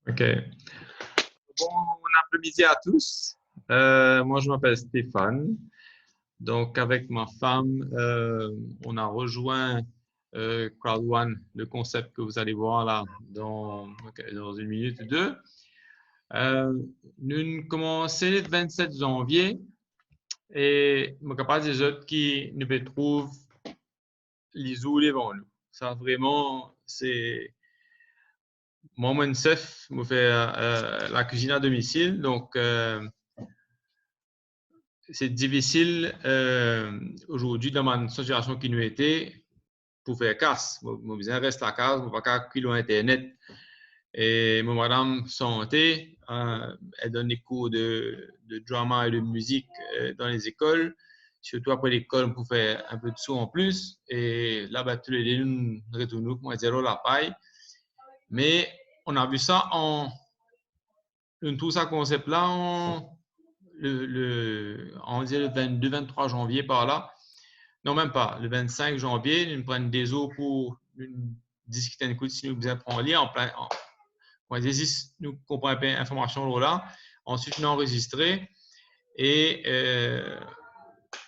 OK. Bon après-midi à tous. Moi, je m'appelle Stéphane. Donc, avec ma femme, on a rejoint Crowd1, le concept que vous allez voir là dans une minute ou deux. Nous avons commencé le 27 janvier et je suis capable des autres qui nous trouvent les eaux devant nous. Ça, vraiment, c'est. Moi, chef, je fais la cuisine à domicile, donc c'est difficile aujourd'hui dans ma situation qui nous était pour faire casse. Mon besoin reste à casa, je ne pas kilo Internet. Et mon madame santé, elle donne des cours de drama et de musique dans les écoles. Surtout après l'école, pour faire un peu de sous en plus. Et là-bas, tous les deux, nous retournons pour zéro la paille. Mais on a vu ça tout ça concept-là on dit le 22-23 janvier par là. Non, même pas. Le 25 janvier, nous prenons des eaux pour discuter un coup si nous besoin prendre en lien. Nous comprenons pas l'information là. Ensuite, nous enregistré et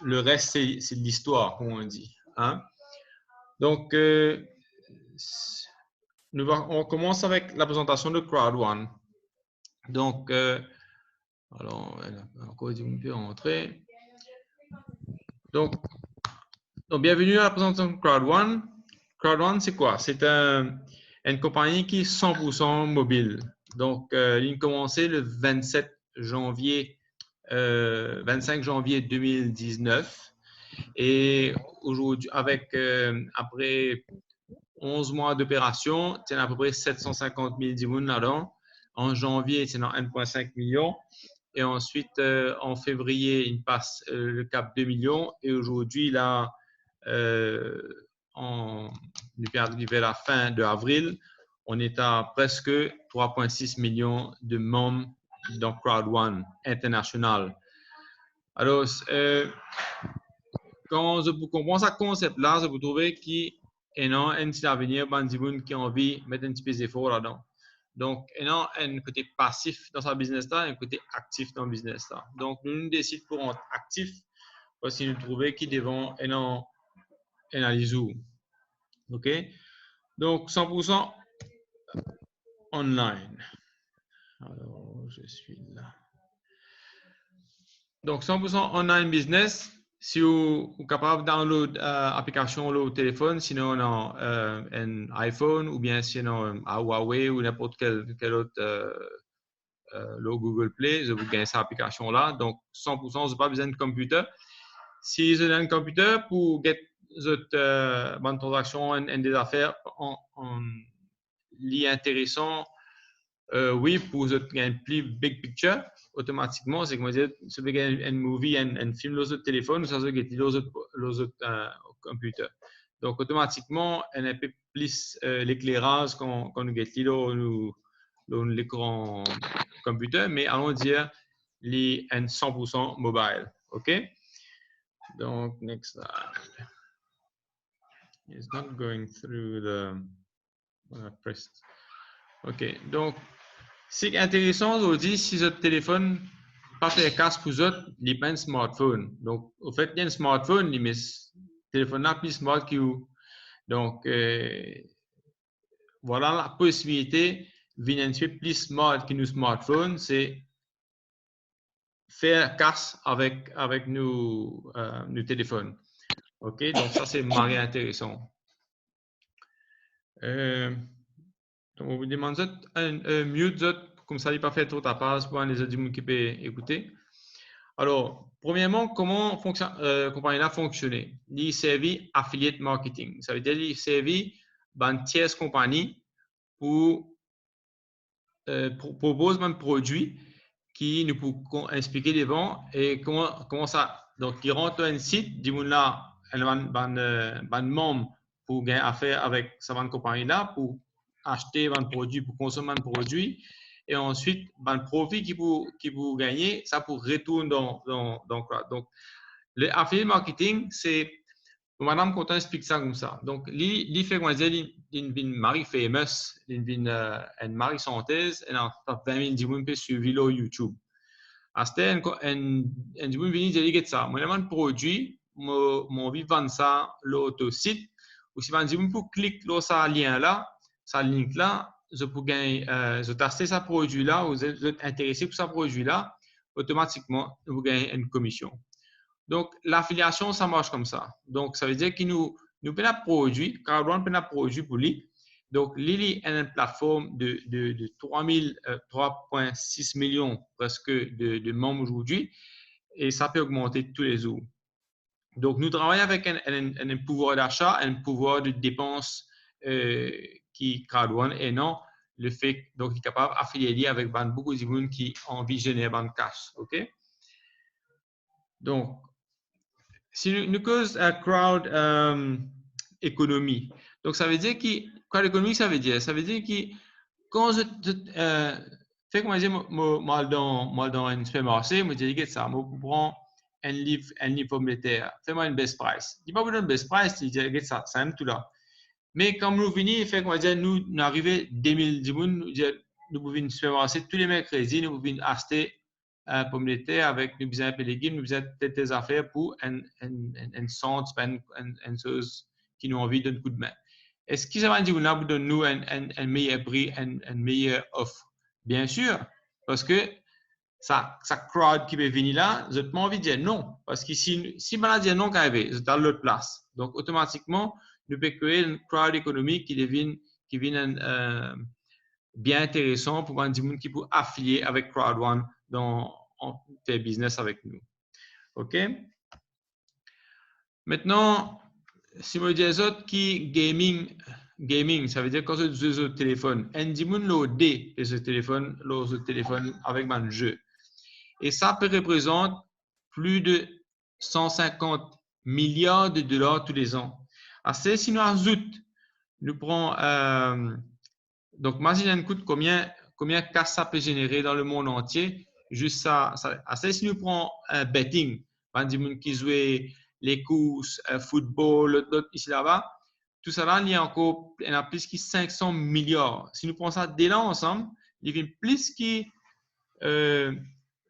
le reste, c'est de l'histoire, comme on dit. Hein? Donc, on commence avec la présentation de Crowd1. Donc, alors, encore une peu entrer. Donc, bienvenue à la présentation de Crowd1. Crowd1, c'est quoi? C'est une compagnie qui est 100% mobile. Donc, il a commencé le 25 janvier 2019. Et aujourd'hui, après 11 mois d'opération, c'est à peu près 750 000 dimoun là-dedans. En janvier, c'est dans 1,5 million. Et ensuite, en février, il passe le cap 2 millions. Et aujourd'hui, là, on est arrivé à la fin de avril, on est à presque 3,6 millions de membres dans Crowd1 international. Alors, quand vous comprenez ce concept-là, vous trouvez qu'il y a un petit avenir, qui a envie de mettre un petit peu d'effort là-dedans. Donc, il y a un côté passif dans sa business-là et un côté actif dans le business-là. Donc, nous décidons pour être actif parce que nous trouvons qu'ils devons analyser. OK? Donc, 100% online. Alors, je suis là. Donc, 100% online business. Si vous êtes capable de download l'application au téléphone, sinon un iPhone ou bien sinon à Huawei ou n'importe quel autre le Google Play, vous gagnez cette application-là. Donc, 100%, vous n'avez pas besoin de computer. Si vous avez un computer pour get votre bonne transaction et des affaires en lié intéressant, oui, pour un plus big picture, automatiquement, c'est comme dire, si vous avez un movie, un film, sur le téléphone, ça se get l'autre computer. Donc, automatiquement, on a un peu plus l'éclairage quand nous get l'écran computer, mais allons dire les 100% mobile. OK? Donc, next slide. It's not going through the pressed. OK. Donc, c'est intéressant aujourd'hui si votre téléphone pas fait casse pour vous, il pas un smartphone. Donc, au fait, il y a un smartphone, mais téléphone là plus smart que vous. Donc, voilà la possibilité venir un petit peu plus smart que nos smartphones, c'est faire casse avec nos téléphones. OK? Donc, ça, c'est marrant intéressant. Donc, on vous demande un mute, comme ça, il n'est pas fait trop ta passe pour les autres qui peuvent écouter. Alors, premièrement, comment compagnie-là fonctionner? Il servi affiliate marketing. Ça veut dire qu'il servi une tierce compagnie pour proposer un produit qui nous peut expliquer les ventes et comment ça. Donc, il rentre dans un site, dit là, un membre pour gagner affaire avec sa compagnie-là pour acheter un produit, pour consommer un produit. Et ensuite, le profit qui vous gagner, ça pour retourner dans Crowd. Donc, le affiliate marketing, c'est Madame Contant explique ça comme ça. Donc, il fait, comment dire, une Marie famous, une Marie synthèse, et en 20 000 personnes suivi sur YouTube. C'était un venu dire ça. Moi, je produit, mon vie vend ça l'autre site. Ou si vous pour cliquer sur ce lien là, ce link là, je peux gagner, je tester ce produit là, vous êtes intéressé pour ce produit là, automatiquement, vous gagnez une commission. Donc, l'affiliation, ça marche comme ça. Donc, ça veut dire que nous payons un produit, Crowd1 paye un produit pour lui. Donc, Lily est une plateforme de 3,6 millions presque de membres aujourd'hui et ça peut augmenter tous les jours. Donc, nous travaillons avec un pouvoir d'achat, un pouvoir de dépense qui Crowd1 et non le fait donc il est capable d'affilier avec beaucoup de gens qui ont envie de générer de cash. OK? Donc, si nous cause crowd économie. Donc, ça veut dire que crowd économie, ça veut dire que quand je fais comment dire, moi dans un supermarché, je dis que ça, je prends un livre pomme de terre, fais-moi une best price. Il n'y a pas besoin de best price, il dit que ça aime tout là. Mais quand nous venons, fait comment dire, nous arrivons 2010, nous pouvons supermarché tous les mercredis, nous pouvons acheter pomme de terre avec nous besoin de légumes, nous besoin de des affaires pour un centre, une chose qui nous envie d'un coup de main. Est-ce que ça va dire qu'on donne nous un meilleur prix, un meilleur offre? Bien sûr, parce que ça crowd qui peut venir là, je n'ai pas envie de dire non. Parce que si je dis non, quand je dans l'autre place. Donc, automatiquement, nous pouvons créer une crowd économique qui devient bien intéressant pour des gens qui peuvent affilier avec Crowd1 dans faire business avec nous. OK? Maintenant, si je dis aux autres qui gaming, ça veut dire quand je joue au téléphone, un gens loadé ce téléphone avec un jeu. Et ça peut représenter plus de 150 milliards de dollars tous les ans. Alors, si nous ajoutons, nous prenons donc, imaginez combien cash ça peut générer dans le monde entier. Juste ça si nous prenons un betting, des gens qui jouent les courses, football, ici là-bas, tout ça là, il y a plus que 500 milliards. Si nous prenons ça dès là ensemble, il y a plus que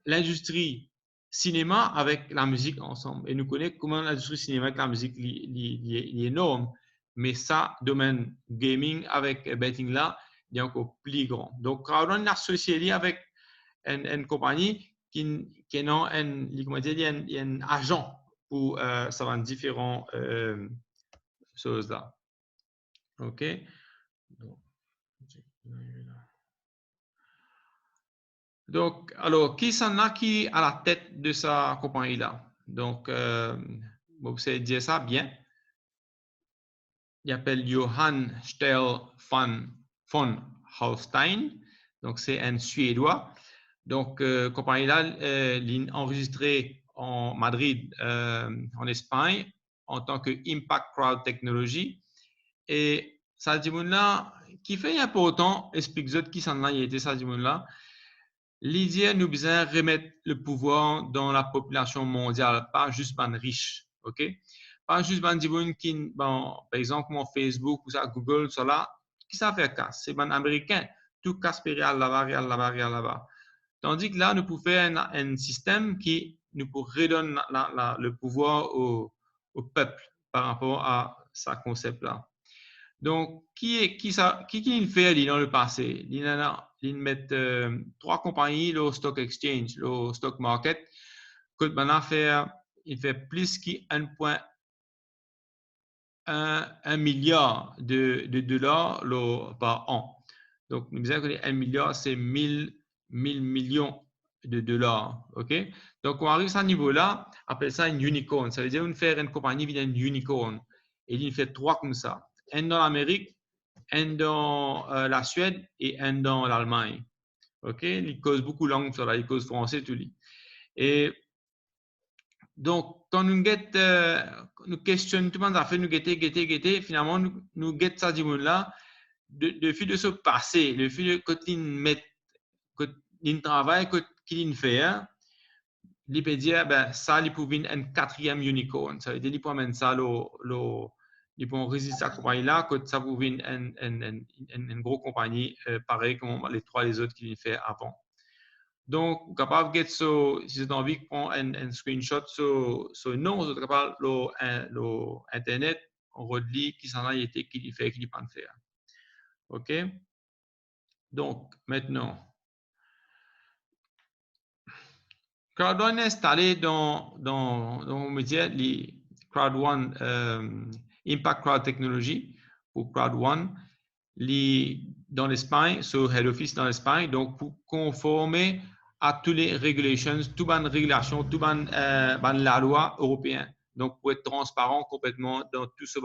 l'industrie cinéma avec la musique ensemble. Et nous connaissons comment l'industrie cinéma avec la musique est énorme. Mais ça, domaine gaming avec betting là, il est encore plus grand. Donc, Crowd1 est associé avec une compagnie qui est un agent pour ça différentes choses là. OK? Donc, alors, qui s'en a qui à la tête de sa compagnie là? Donc, vous savez dire ça bien. Il s'appelle Johan Stell von Holstein. Donc, c'est un Suédois. Donc, compagnie là, il est enregistré en Madrid, en Espagne, en tant que Impact Crowd Technology. Et ça dit là, qui fait important, explique qui s'en a été ça dit là. L'idée nous besoin remettre le pouvoir dans la population mondiale, pas juste les riches, ok? Pas juste les gens qui, bon, par exemple, mon Facebook ou ça, Google, ça là, qui ça fait casse? C'est les Américains, tout casse réal là-bas, réal là-bas, réal là-bas. Tandis que là, nous pouvons faire un système qui nous redonne le pouvoir au peuple par rapport à ce concept-là. Donc, qui il fait dans le passé? Il met 3 compagnies, le stock exchange, le stock market, que maintenant il fait plus qu'1 milliard de dollars par an. Donc, nous disons que 1 milliard, c'est 1000 millions de dollars. OK? Donc, on arrive à ce niveau-là, appelle ça une unicorn. Ça veut dire qu'on fait une compagnie qui est une unicorn. Et il fait 3 comme ça. Un dans l'Amérique, un dans la Suède et un dans l'Allemagne. OK? Il cause beaucoup de langues sur là. Il cause français, tout lui. Et donc, quand nous questionnons tout le monde, nous guetter, finalement, nous guettons ça du monde-là, le fil de ce passé, le fil de quand il travaille, qu'il fait, il peut dire, ben, ça, il peut venir un quatrième unicorn. Ça veut dire, il peut amener ça, il peut enregistrer cette compagnie-là, que ça peut venir une grosse compagnie, pareil comme les trois les autres qu'il fait avant. Donc, capable de si vous avez envie de prendre un screenshot sur nom, vous êtes capable de Internet, on relit qui s'en a été, qui fait, qui ne peut faire. OK? Donc, maintenant, CrowdOne est installé dans mon métier, les CrowdOne Impact Crowd Technology ou CrowdOne, dans l'Espagne, sur Head Office dans l'Espagne, donc pour conformer à toutes les régulations, toutes les régulations, toutes la loi européenne. Donc, pour être transparent complètement dans tout ce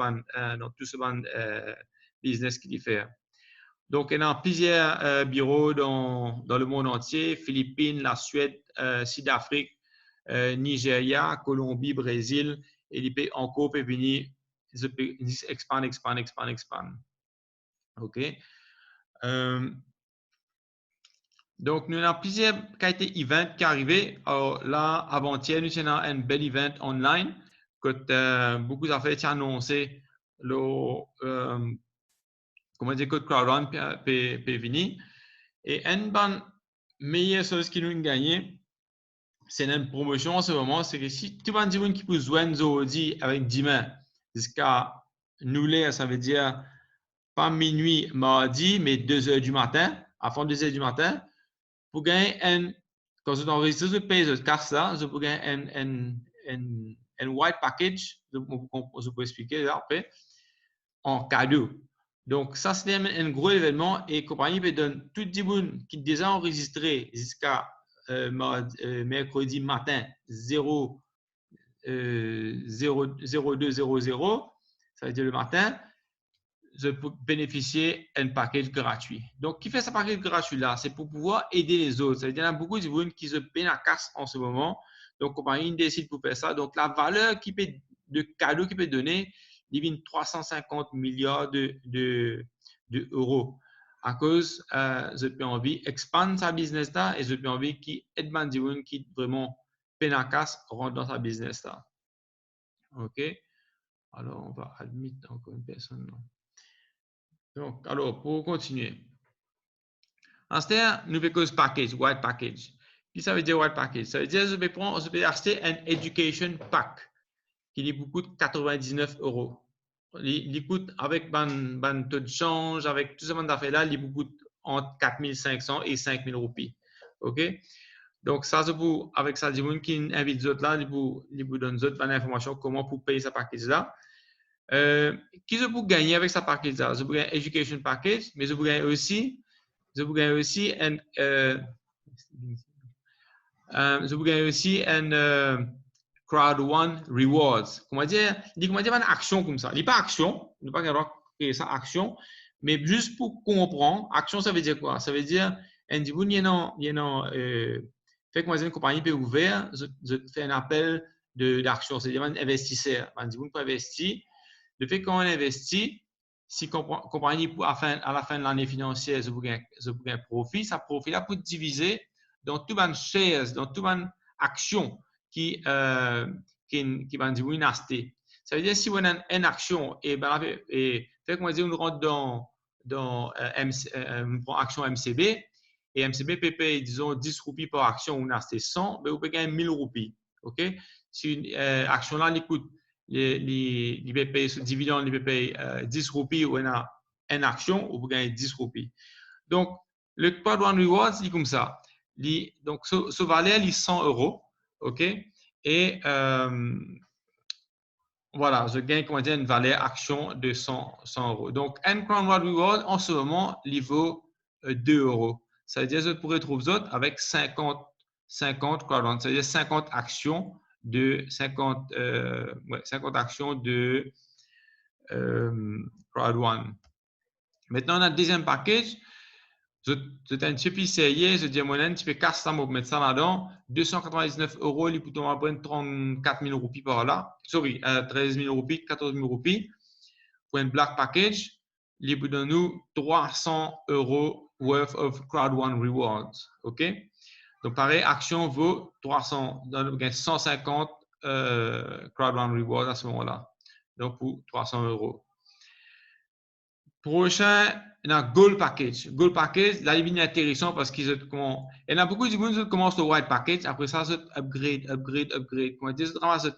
business qu'il fait. Donc, il y a plusieurs bureaux dans le monde entier, Philippines, la Suède, Sud-Afrique, Nigeria, Colombie, Brésil, et les pays encore peuvent venir, expand. OK? Donc, nous avons plusieurs qualités events qui arrivent. Alors là, avant-hier, nous avons un bel event online que beaucoup d'affaires ont annoncé comment dire que CrowdOne peut venir. Et une bonne meilleure chose qui nous a gagné, c'est une promotion en ce moment, c'est que si tu vas dire qui peut joindre aujourd'hui avec 10 mains jusqu'à nous, ça veut dire pas minuit mardi, mais 2 heures du matin, à fond 2 heures du matin, pour gagner quand vous enregistrez ce pays de carte là, vous pouvez gagner un white package, je peux expliquer là après, en cadeau. Donc, ça, c'est un gros événement et la compagnie peut donner tout le monde qui est déjà enregistré jusqu'à mercredi matin 0200, ça veut dire le matin, je peux bénéficier d'un package gratuit. Donc, qui fait ce package gratuit-là? C'est pour pouvoir aider les autres. Ça veut dire qu'il y a beaucoup de gens qui se peinent à casse en ce moment. Donc, la compagnie décide pour faire ça. Donc, la valeur de cadeau qu'il peut donner, il vient 350 milliards d'euros. À cause, je peux envie d'expandre sa business là et je peux envie qu'il aide des gens qui vraiment peinent à casse rentre dans sa business là. OK? Alors, on va admettre encore une personne. Non? Donc, alors, pour continuer. Ensuite, nous avons le package, white package. Qu'est-ce que ça veut dire white package? Ça veut dire que je vais acheter un education pack qui coûte 99 €. Il coûte avec un taux de change, avec tout ce monde d'affaires-là, il coûte entre 4500 et 5000 roupies. OK? Donc, ça, c'est pour, avec ça, les gens qui invitent les autres là, ils vous donnent d'autres informations comment pour payer ce package-là. Qui je peux gagner avec ce package-là? Je peux gagner Education Package, mais je peux gagner aussi un CrowdOne Rewards. Comment dire une action comme ça. Il n'est pas action, il n'est pas créer ça action, mais juste pour comprendre, action, ça veut dire quoi? Ça veut dire, fait que moi, une compagnie peut ouvrir, je fais un appel d'action, c'est-à-dire un investisseur. Un peut investir. Le fait qu'on investit, si la compagnie, à la fin de l'année financière, je vous gagne un profit, ça profit-là pour diviser dans toutes les shares, dans toutes les actions qui vont dire acheter. Ça veut dire si on a une action et fait qu'on dit on rentre dans action MCB et MCB peut payer disons 10 roupies par action, on a acheté 100, ben on peut gagner 1000 roupies. OK? Si une action là il coûte les payer sur dividende, il peut payer 10 roupies ou on a une action, on peut gagner 10 roupies. Donc, le CrowdOne Rewards, c'est comme ça. Donc, ce valeur, il est 100 €. OK? Et voilà, je gagne, comment dire, une valeur action de 100 €. Donc, un CrowdOne Reward, en ce moment, il vaut 2 €. Ça veut dire que je pourrais trouver d'autres avec 50 CrowdOne. Ça veut dire 50 actions de 50 actions de CrowdOne. Maintenant, on a le deuxième package. Je un petit peu essayé, je dis à mon tu peux casser ça, mettre ça là-dedans. 299 €, il peut prendre 34 000 roupies par là. Sorry, 13 000 roupies, 14 000 roupies. Pour un black package, il peut donner nous 300 € worth of CrowdOne rewards. OK? Donc, pareil, action vaut 300, donc 150 crowd reward à ce moment-là. Donc, pour 300 €. Prochain, il y a Gold Package. Gold Package, là, il est intéressant parce qu'il y en a beaucoup de gens qui commencent le White Package. Après ça, ils upgrade. Quand ils commencent à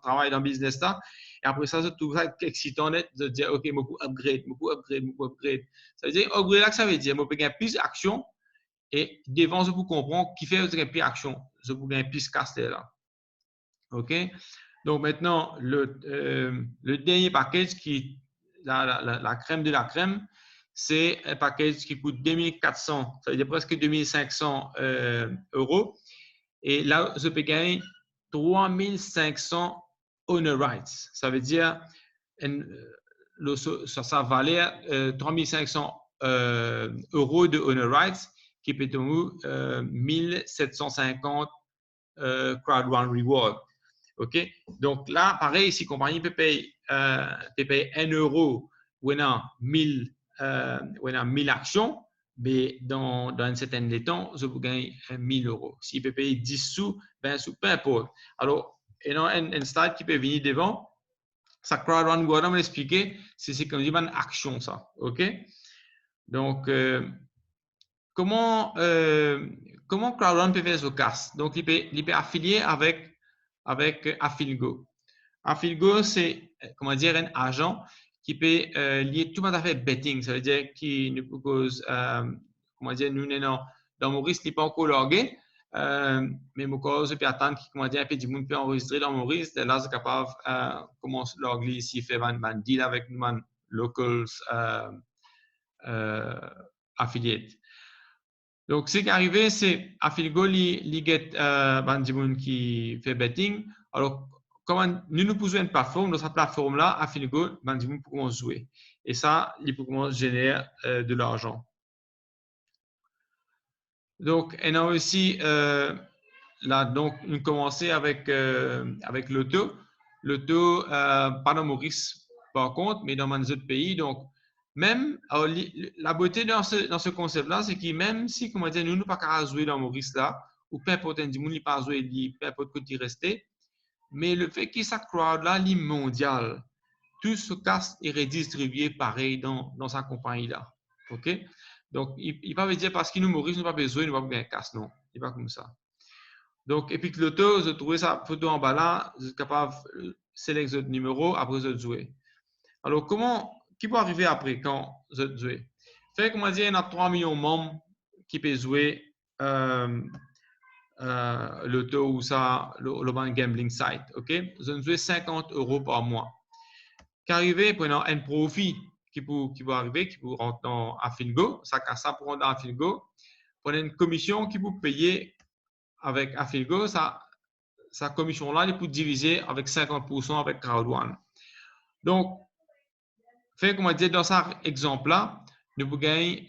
travailler dans le business là. Et après ça, ils trouvent ça excitant de dire, OK, je peux upgrade. Ça veut dire, upgrade là, ça veut dire, je peux gagner plus d'action et devant, je peux comprendre qui fait plus d'action. Je peux gagner plus casse là. OK? Donc maintenant, le dernier package qui la crème de la crème, c'est un package qui coûte 2400, ça veut dire presque 2500 €. Et là, je peux gagner 3500 owner rights. Ça veut dire, ça valait 3500 € de owner rights qui peut être 1750 crowd reward. OK? Donc là, pareil, si la compagnie peut payer 1 € ou 1000 actions, mais dans un certain temps, je peux gagner 1000 €. S'il peut payer 10 sous, 20 sous, peu importe. Alors, il y a un slide qui peut venir devant. Ça, crowd reward, on va l'expliquer. C'est comme une action, ça. OK? Donc, comment CrowdRun peut faire ce casse? Donc, il peut affilier avec Affilgo. Affilgo, c'est, comment dire, un agent qui peut lier tout le monde à fait betting. Ça veut dire qu'il nous propose, comment dire, nous, dans Maurice, il n'est pas encore logué, mais mon cause, peut attendre qu'il, comment dire, du monde peut enregistrer dans Maurice. Là, c'est capable de commencer à loguer ici, faire un deal avec nous, locals affiliate. Donc, ce qui est arrivé, c'est Affilgo, il get Bandimoun qui fait betting. Alors, comment nous posons une plateforme, dans cette plateforme-là, Affilgo, Bandimoun pour commencer à jouer. Et ça, il peut commencer à générer de l'argent. Donc, on a aussi, là, donc, nous commençons avec l'auto. L'auto, pas dans Maurice, par contre, mais dans les autres pays. Donc, même, alors, la beauté dans ce concept-là, c'est que même si, comment dire, nous ne pouvons pas jouer dans Maurice là, ou peu importe un monde, il pas jouer, peu importe côté resté, mais le fait que ça crowd là, est mondial, tout ce casse est redistribué pareil dans sa compagnie là. OK? Donc, il ne va pas dire parce qu'il nous Maurice, nous pas besoin, nous pas bien casse, non. Il n'est pas comme ça. Donc, et puis que l'auto, je trouvais sa photo en bas là, je suis capable de sélectionner le numéro, après je jouer. Alors, qui peut arriver après quand je joue? Fait comment dire, il y a 3 millions de membres qui peuvent jouer l'auto ou ça, le bank gambling site. OK? Je joue 50 € par mois. Qu'arriver, prenant un profit qui peut arriver, qui peut rentrer dans Affilgo, ça pour rentrer dans Affilgo, prenez une commission qui peut payer avec Affilgo, sa commission-là, il peut diviser avec 50% avec CrowdOne. Donc, fait comment dire, dans cet exemple-là, nous pouvons gagner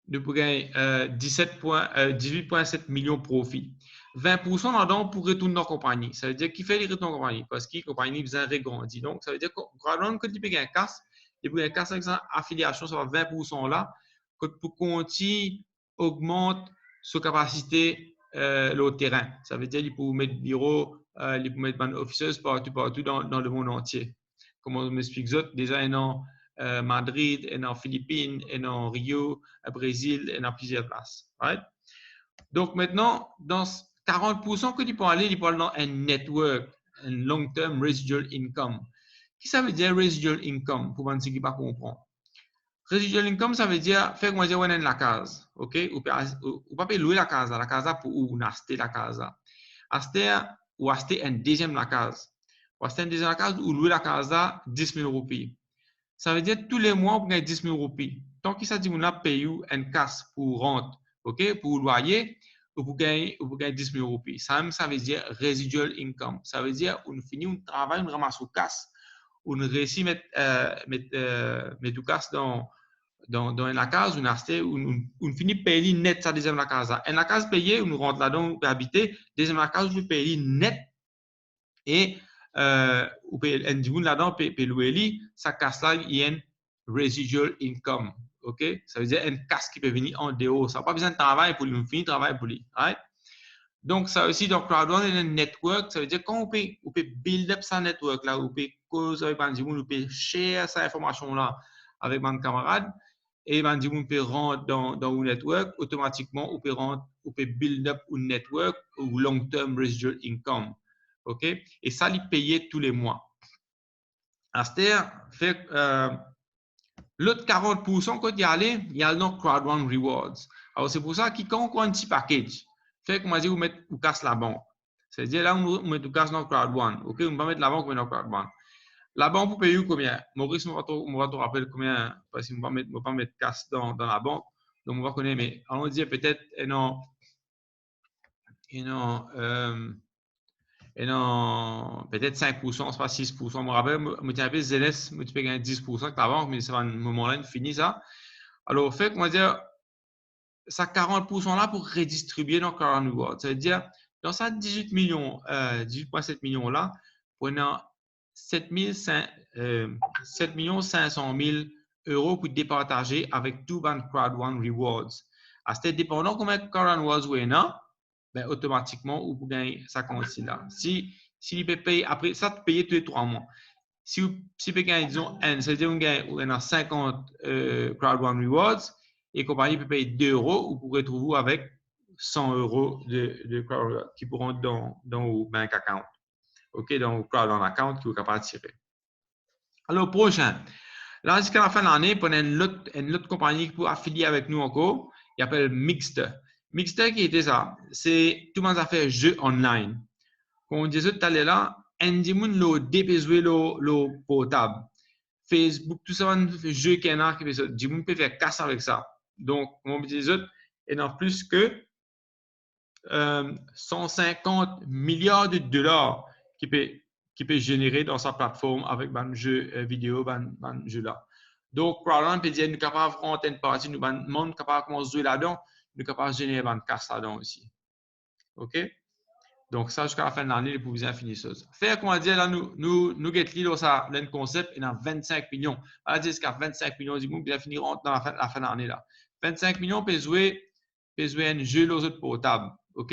18,7 millions de profits. 20% là-dedans pour retourner dans la compagnie. Ça veut dire qu'il fait les retours dans la compagnie parce que la compagnie besoin de grandir. Donc, ça veut dire que quand il peut gagner un casse, il peut gagner un casse avec sa affiliation sur 20% là, que pour continuer augmente sa capacité au terrain. Ça veut dire qu'il peut mettre bureau, il peut mettre officers partout dans le monde entier. Comme on m'explique déjà, il y a Madrid, et en Philippines, et en Rio, au Brésil, et dans plusieurs places. Right? Donc maintenant, dans 40% que tu peux aller dans un network, un long-term residual income. Qu'est-ce que ça veut dire residual income pour ceux qui ne pas comprendre? Residual income, ça veut dire, faire comment dire, on a la case, ok? Ou pas louer la casa pour ou acheter la casa. Acheter un deuxième la case. Ou acheter un deuxième la case ou louer la casa 10 000 roupies. Ça veut dire tous les mois, vous gagnez 10 000 roupies. Tant qu'il s'agit de payer une casse pour rente, ok, pour loyer, vous gagnez 10 000 roupies. Ça veut dire residual income. Ça veut dire qu'on finit un travail, on ramasse une casse, on réussit à mettre une casse dans la case, on finit par payer net sa deuxième la case. Et la case payée, on rentre là-dedans, on peut habiter. Deuxième la case, on paye net. Et ou là-dedans, louer ça casse là, il y a un residual income. OK? Ça veut dire un casque qui peut venir en dehors. Ça n'a pas besoin de travail pour lui, on finit de travail pour lui. Right? Donc, ça aussi, donc, crowd one est un network. Ça veut dire qu'on peut build up sa network là, on peut causer avec Bandimun, on peut share sa information là avec mon camarade. Et Bandimun peut rentrer dans un network, automatiquement, on peut build up un network ou long-term residual income. OK? Et ça, il paye tous les mois. C'est-à-dire, fait l'autre 40% quand il y a dans crowd one rewards. Alors, c'est pour ça qu'il quand on a un petit package, fait que moi, je vais vous casse la banque. C'est-à-dire, là, on met tout casse dans crowd one. OK, on va mettre la banque dans crowd one. La banque, vous payez combien? Maurice, on va te rappeler combien, parce qu'on ne va pas mettre casse dans la banque. Donc, on va connaître, mais allons dire peut-être, peut-être 5%, c'est pas 6%. Je me rappelle, je me rappelle, ZLS, je peux gagner 10% avec la banque, mais ça va un moment-là, il finit ça. Alors, fait qu'on va dire, ça 40% là pour redistribuer dans Current Reward. Ça veut dire, dans ça 18,7 millions là, on a 7 500 000 euros pour départager avec tout ban Crowd One Rewards. À ce dépendant combien de Current Rewards vous avez, ben, automatiquement, vous pouvez gagner ça compte ici là. Si il peut payer, après ça, tu payes tous les 3 mois. Si vous pouvez gagner, disons, c'est-à-dire vous gagnez 50 Crowd One Rewards, et compagnie peut payer 2 euros, vous pourrez trouver avec 100 euros de crowd reward qui pourront dans vos bank account. OK, dans vos crowd on account qui vous capable de tirer. Alors, prochain. Là, jusqu'à la fin de l'année, on a une autre compagnie qui peut affilier avec nous encore. Il s'appelle Mixter. Mixter, qui était ça? C'est tout le monde a fait jeu online. Comme on disait tout à l'heure là, Andy Moon l'a dépêché le portable. Facebook, tout ça, un jeu qui est là, qui peut faire casse avec ça. Donc, comme on disait, il y en a plus que 150 milliards de dollars qui peut générer dans sa plateforme avec un jeu vidéo, un jeu là. Donc, probablement, peut dire, nous sommes capables de rentrer une partie, nous sommes capables de commencer à jouer là-dedans, nous sommes capables de générer un casse là-dedans aussi. OK? Donc, ça, jusqu'à la fin de l'année, vous pouvez finir ça. Faire, comment dire, là, nous get ça, le concept, il y a 25 millions. On dire jusqu'à 25 millions, du monde, bien finir dans la fin de l'année, là. 25 millions, peut jouer un jeu aux autres portables. OK?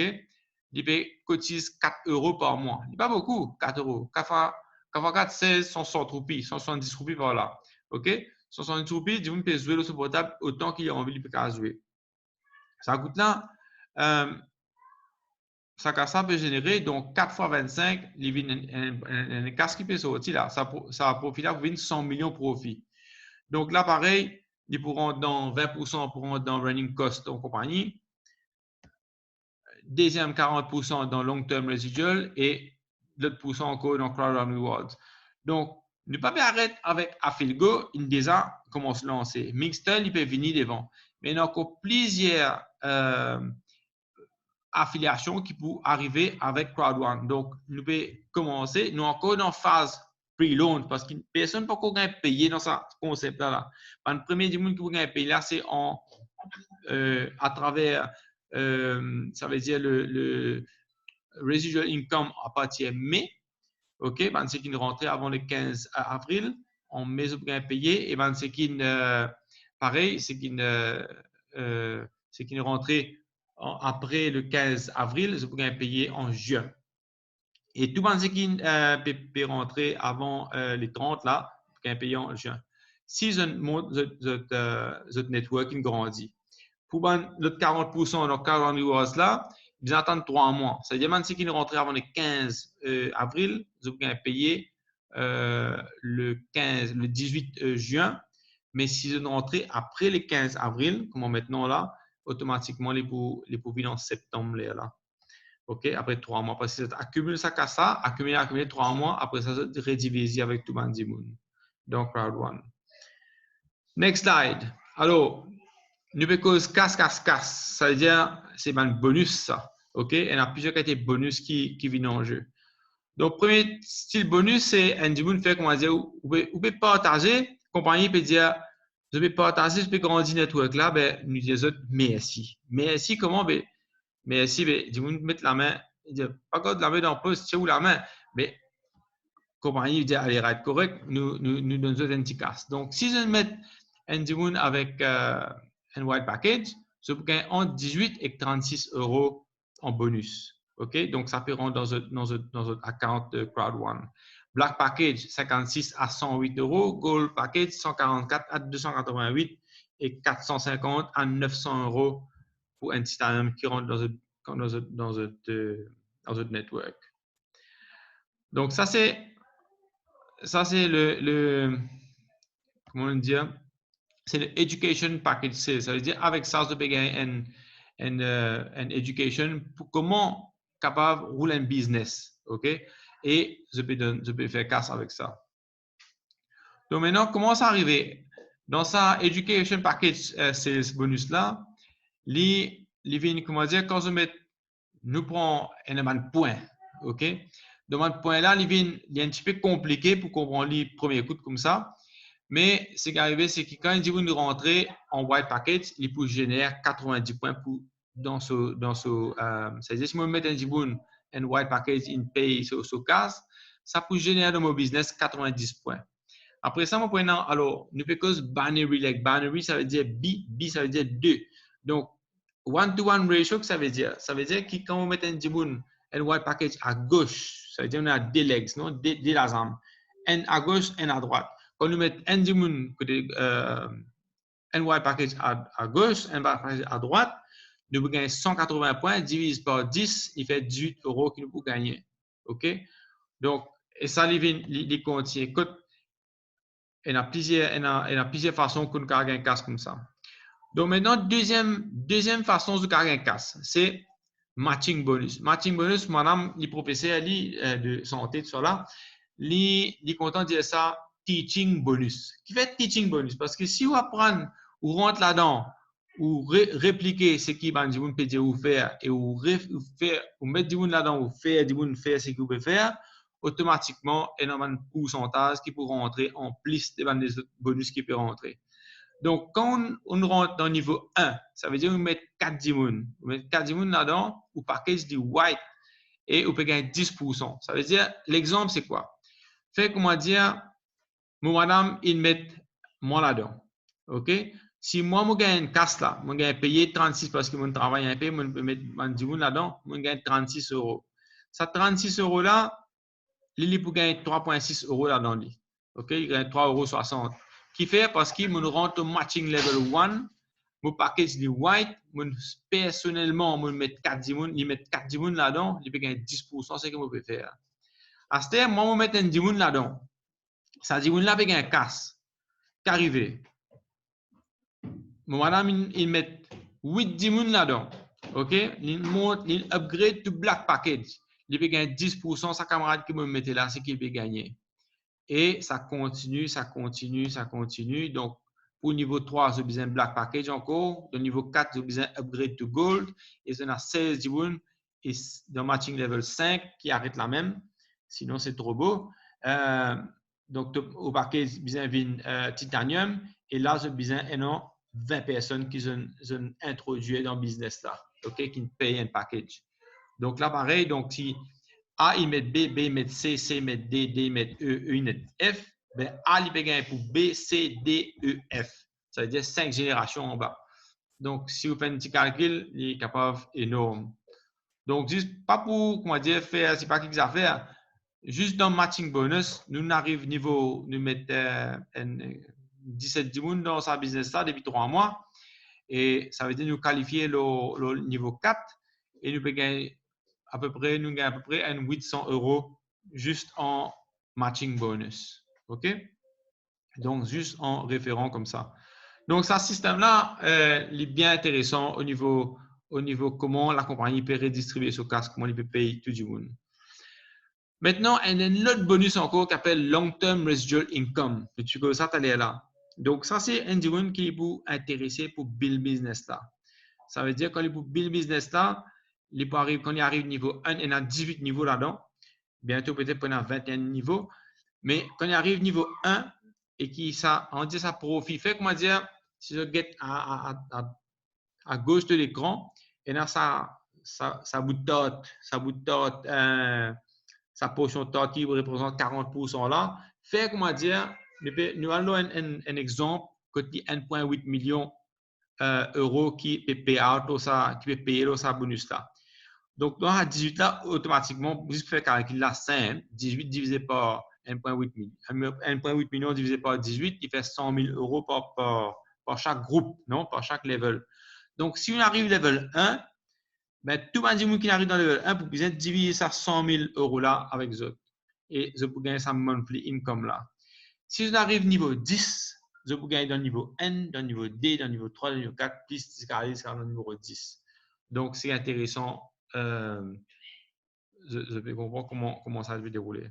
Il peut cotiser 4 euros par mois. Il n'est pas beaucoup, 4 euros. 4 fois 4, c'est 160 roupies, 170 roupies par là. OK? 170 roupies, du monde peut jouer sur portable autant qu'il a envie de jouer. Ça coûte là. Ça peut générer donc 4 fois 25, un casque qui peut sortir là. Ça va profiter là pour 100 millions de profits. Donc là, pareil, ils pourront dans 20% pourront dans running cost en compagnie. Deuxième 40% dans long term residual et l'autre pourcent encore dans crowd rewards. Donc, ne pas arrêter avec Affiligo, il déjà commence à lancer. Mixtel, il peut venir devant. Mais il y a encore plusieurs affiliation qui peut arriver avec CrowdOne. Donc, nous pouvons commencer. Nous encore dans phase pre-launch parce que personne ne peut encore payer dans ce concept-là. Le premier du monde qui peut payer là, c'est à travers, ça veut dire le residual income à partir de mai. OK, c'est qui rentré avant le 15 avril. En mai, vous pouvez payer. Et c'est qui, pareil, c'est qui rentré après le 15 avril, je pourrais payer en juin. Et tout le monde qui peut rentrer avant les 30 là, vous pourrez payer en juin. Si votre networking grandit. Pour le 40%, donc 40 rewards là, ils attendent 3 mois. C'est-à-dire que ceux qui sont rentrés avant le 15 avril, vous pourrez payer le 18 juin. Mais si vous rentrez après le 15 avril, comme maintenant là, automatiquement les profits en septembre là. OK, après 3 mois. Parce que ça accumule ça qu'à ça, accumuler 3 mois, après ça, se redivise avec tout le monde. Donc, crowd one. Next slide. Alors, nous cause casse. Ça veut dire, c'est un bonus ça. OK, il y a plusieurs qualités de bonus qui viennent en jeu. Donc, premier style bonus, c'est un monde fait, comment dire, vous pouvez partager, compagnie peut dire, je vais partager, je peux grandir network là, ben, nous disons merci. Merci, comment? Ben, merci, ben, du monde mettre la main, il dit, pas encore de la main dans le poste, c'est où la main? Mais, compagnie dit, allez, right, correct, nous donnons un petit casse. Donc, si je mets un avec un white package, je peux gagner entre 18 et 36 euros en bonus. OK? Donc, ça peut rentrer dans un account de Crowd One. Black package, 56 à 108 euros. Gold package, 144 à 288 et 450 à 900 euros pour un titanium qui rentre dans un network. Donc, ça, c'est comment dire, c'est le education package. Ça veut dire avec ça, je peux gagner un education pour comment capable rouler un business. OK? Et je peux faire casse avec ça. Donc maintenant, comment ça arriver? Dans sa education package, ces bonus-là, comment dire, quand nous prenons un élément de point. OK? Dans ce point-là, il est un petit peu compliqué pour comprendre les premiers coups comme ça. Mais ce qui est arrivé, c'est que quand il nous rentrer en white package, il peut générer 90 points c'est-à-dire si on met un white package in pay sur case, ça peut générer dans mon business 90 points. Après ça, alors, nous faisons binary leg. Binary, ça veut dire B, ça veut dire 2. Donc, one-to-one ratio, ça veut dire que quand on met un white package à gauche, ça veut dire qu'on a deux legs, non? Deux lames. Un à gauche, un à droite. Quand nous mettons un white package à gauche, un white package à droite, nous gagnons 180 points, divise par 10, il fait 18 euros que nous pouvons gagner. OK? Donc, et ça, il contient. Il y a plusieurs façons qu'on peut gagner un casse comme ça. Donc, maintenant, deuxième façon de gagner un casse, c'est matching bonus. Matching bonus, madame, les professeurs de santé, tout ça là, les content de dire ça, teaching bonus. Qui fait teaching bonus? Parce que si vous apprenez, ou rentre là-dedans, ou répliquer ce qui va vous peut dire ou faire, et ou mettre là-dedans, ou faire ce que vous pouvez faire, automatiquement, il y a un pourcentage qui peut rentrer en plus des bonus qui peut rentrer. Donc, quand on rentre dans le niveau 1, ça veut dire qu'on met 4 dimoun. On met 4 dimoun là-dedans, ou package du white, et on peut gagner 10%. Ça veut dire, l'exemple, c'est quoi? Fait comment dire, mon madame, il met moi là-dedans. OK? Si moi, je gagne une casse là, je gagne payer 36 parce que mon travail un peu, je peux mettre mon dimoun là-dedans, je gagne 36 euros. Ça 36 euros là, Lili peut gagner 3,6 euros là-dedans. OK? Il gagne 3,60 euros. Qui fait parce qu'il me rentre au matching level 1, mon package de white, personnellement, je met 4 dimoun, il met 4 dimoun là-dedans, il peut gagner 10%, c'est ce que je peux faire. À ce temps, moi, je mets un dimoun là-dedans. Ça dimoun là, peut gagner casse. Qu'arrivé? Mon madame, il met 8 dimoun là-dedans. OK? Il monte, il upgrade to black package. Il peut gagner 10%, sa camarade qui me mettait là, c'est qu'il peut gagner. Et ça continue. Donc, pour niveau 3, j'ai besoin de Black Package encore. Au niveau 4, j'ai besoin Upgrade to Gold. Et on a 16 dimoun. Et dans Matching Level 5, qui arrête la même. Sinon, c'est trop beau. Donc, au paquet, j'ai besoin de Titanium. Et là, j'ai besoin de 20 personnes qui sont introduites dans le business là. OK, qui payent un package. Donc là, pareil. Donc, si A, il met B, B, il met C, C, il met D, D, il met E, E, il met F. Ben, A, il peut gagner pour B, C, D, E, F. Ça veut dire 5 générations en bas. Donc, si vous faites un petit calcul, il est capable énorme. Donc, juste pas pour, comment dire, faire, c'est pas quelque chose à faire. Juste dans matching bonus, nous arrivons niveau, nous mettons 17 dimoun dans sa business là depuis 3 mois. Et ça veut dire nous qualifier le niveau 4 et nous pouvons gagner nous gagnons à peu près 800 euros juste en matching bonus. OK? Donc, juste en référant comme ça. Donc, ce système-là, il est bien intéressant au niveau comment la compagnie peut redistribuer ce casque, comment il peut payer tout le monde. Maintenant, il y a un autre bonus encore qui s'appelle Long-Term Residual Income. Tu peux ça, tu aller là. Donc, ça, c'est un dividende qui est pour intéresser pour build business là. Ça veut dire quand il pour build business là, quand il arrive niveau 1, il y a 18 niveaux là-dedans. Bientôt, peut-être pendant 21 niveaux. Mais quand il arrive niveau 1 et on dit ça profit, fait comment dire, si je get à gauche de l'écran, et là, ça boutote, sa portion de qui représente 40% là. Fait comment dire, nous allons un exemple côté 1,8 million euros qui peut payer ça, qui peut payer ça bonus là. Donc, dans la 18 là, automatiquement, vous faites calcul là, 5, 18 divisé par 1,8 million. 1,8 million divisé par 18, il fait 100 000 euros par chaque groupe, non, par chaque level. Donc, si on arrive level 1, ben, tout le monde qui arrive dans le level 1, vous pouvez diviser ça 100 000 euros là avec eux. Et vous pouvez gagner ça monthly income là. Si vous arrivez niveau 10, vous pouvez gagner dans le niveau N, dans le niveau D, dans le niveau 3, dans le niveau 4, plus dans le niveau 10. Donc, c'est intéressant. Je vais comprendre comment ça va dérouler.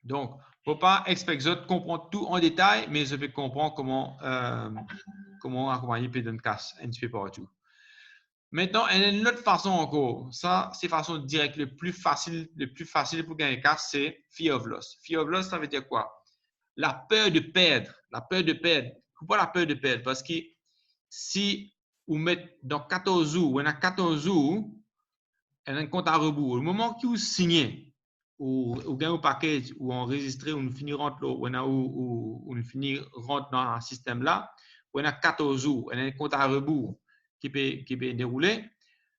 Donc, il ne faut pas expecter de comprendre tout en détail, mais je vais comprendre comment accompagner Pay Don't Cash un petit peu partout. Maintenant, il y a une autre façon encore. Ça, c'est la façon directe le plus facile pour gagner cash, c'est fear of loss. Fear of loss, ça veut dire quoi? La peur de perdre. La peur de perdre. Pourquoi la peur de perdre? Parce que si vous mettez dans 14 jours, on a 14 jours, il y a un compte à rebours. Au moment que vous signez, ou gagnez un package, ou enregistrez, ou finissez rentre dans un système là, on a 14 jours, il y a un compte à rebours qui peut dérouler.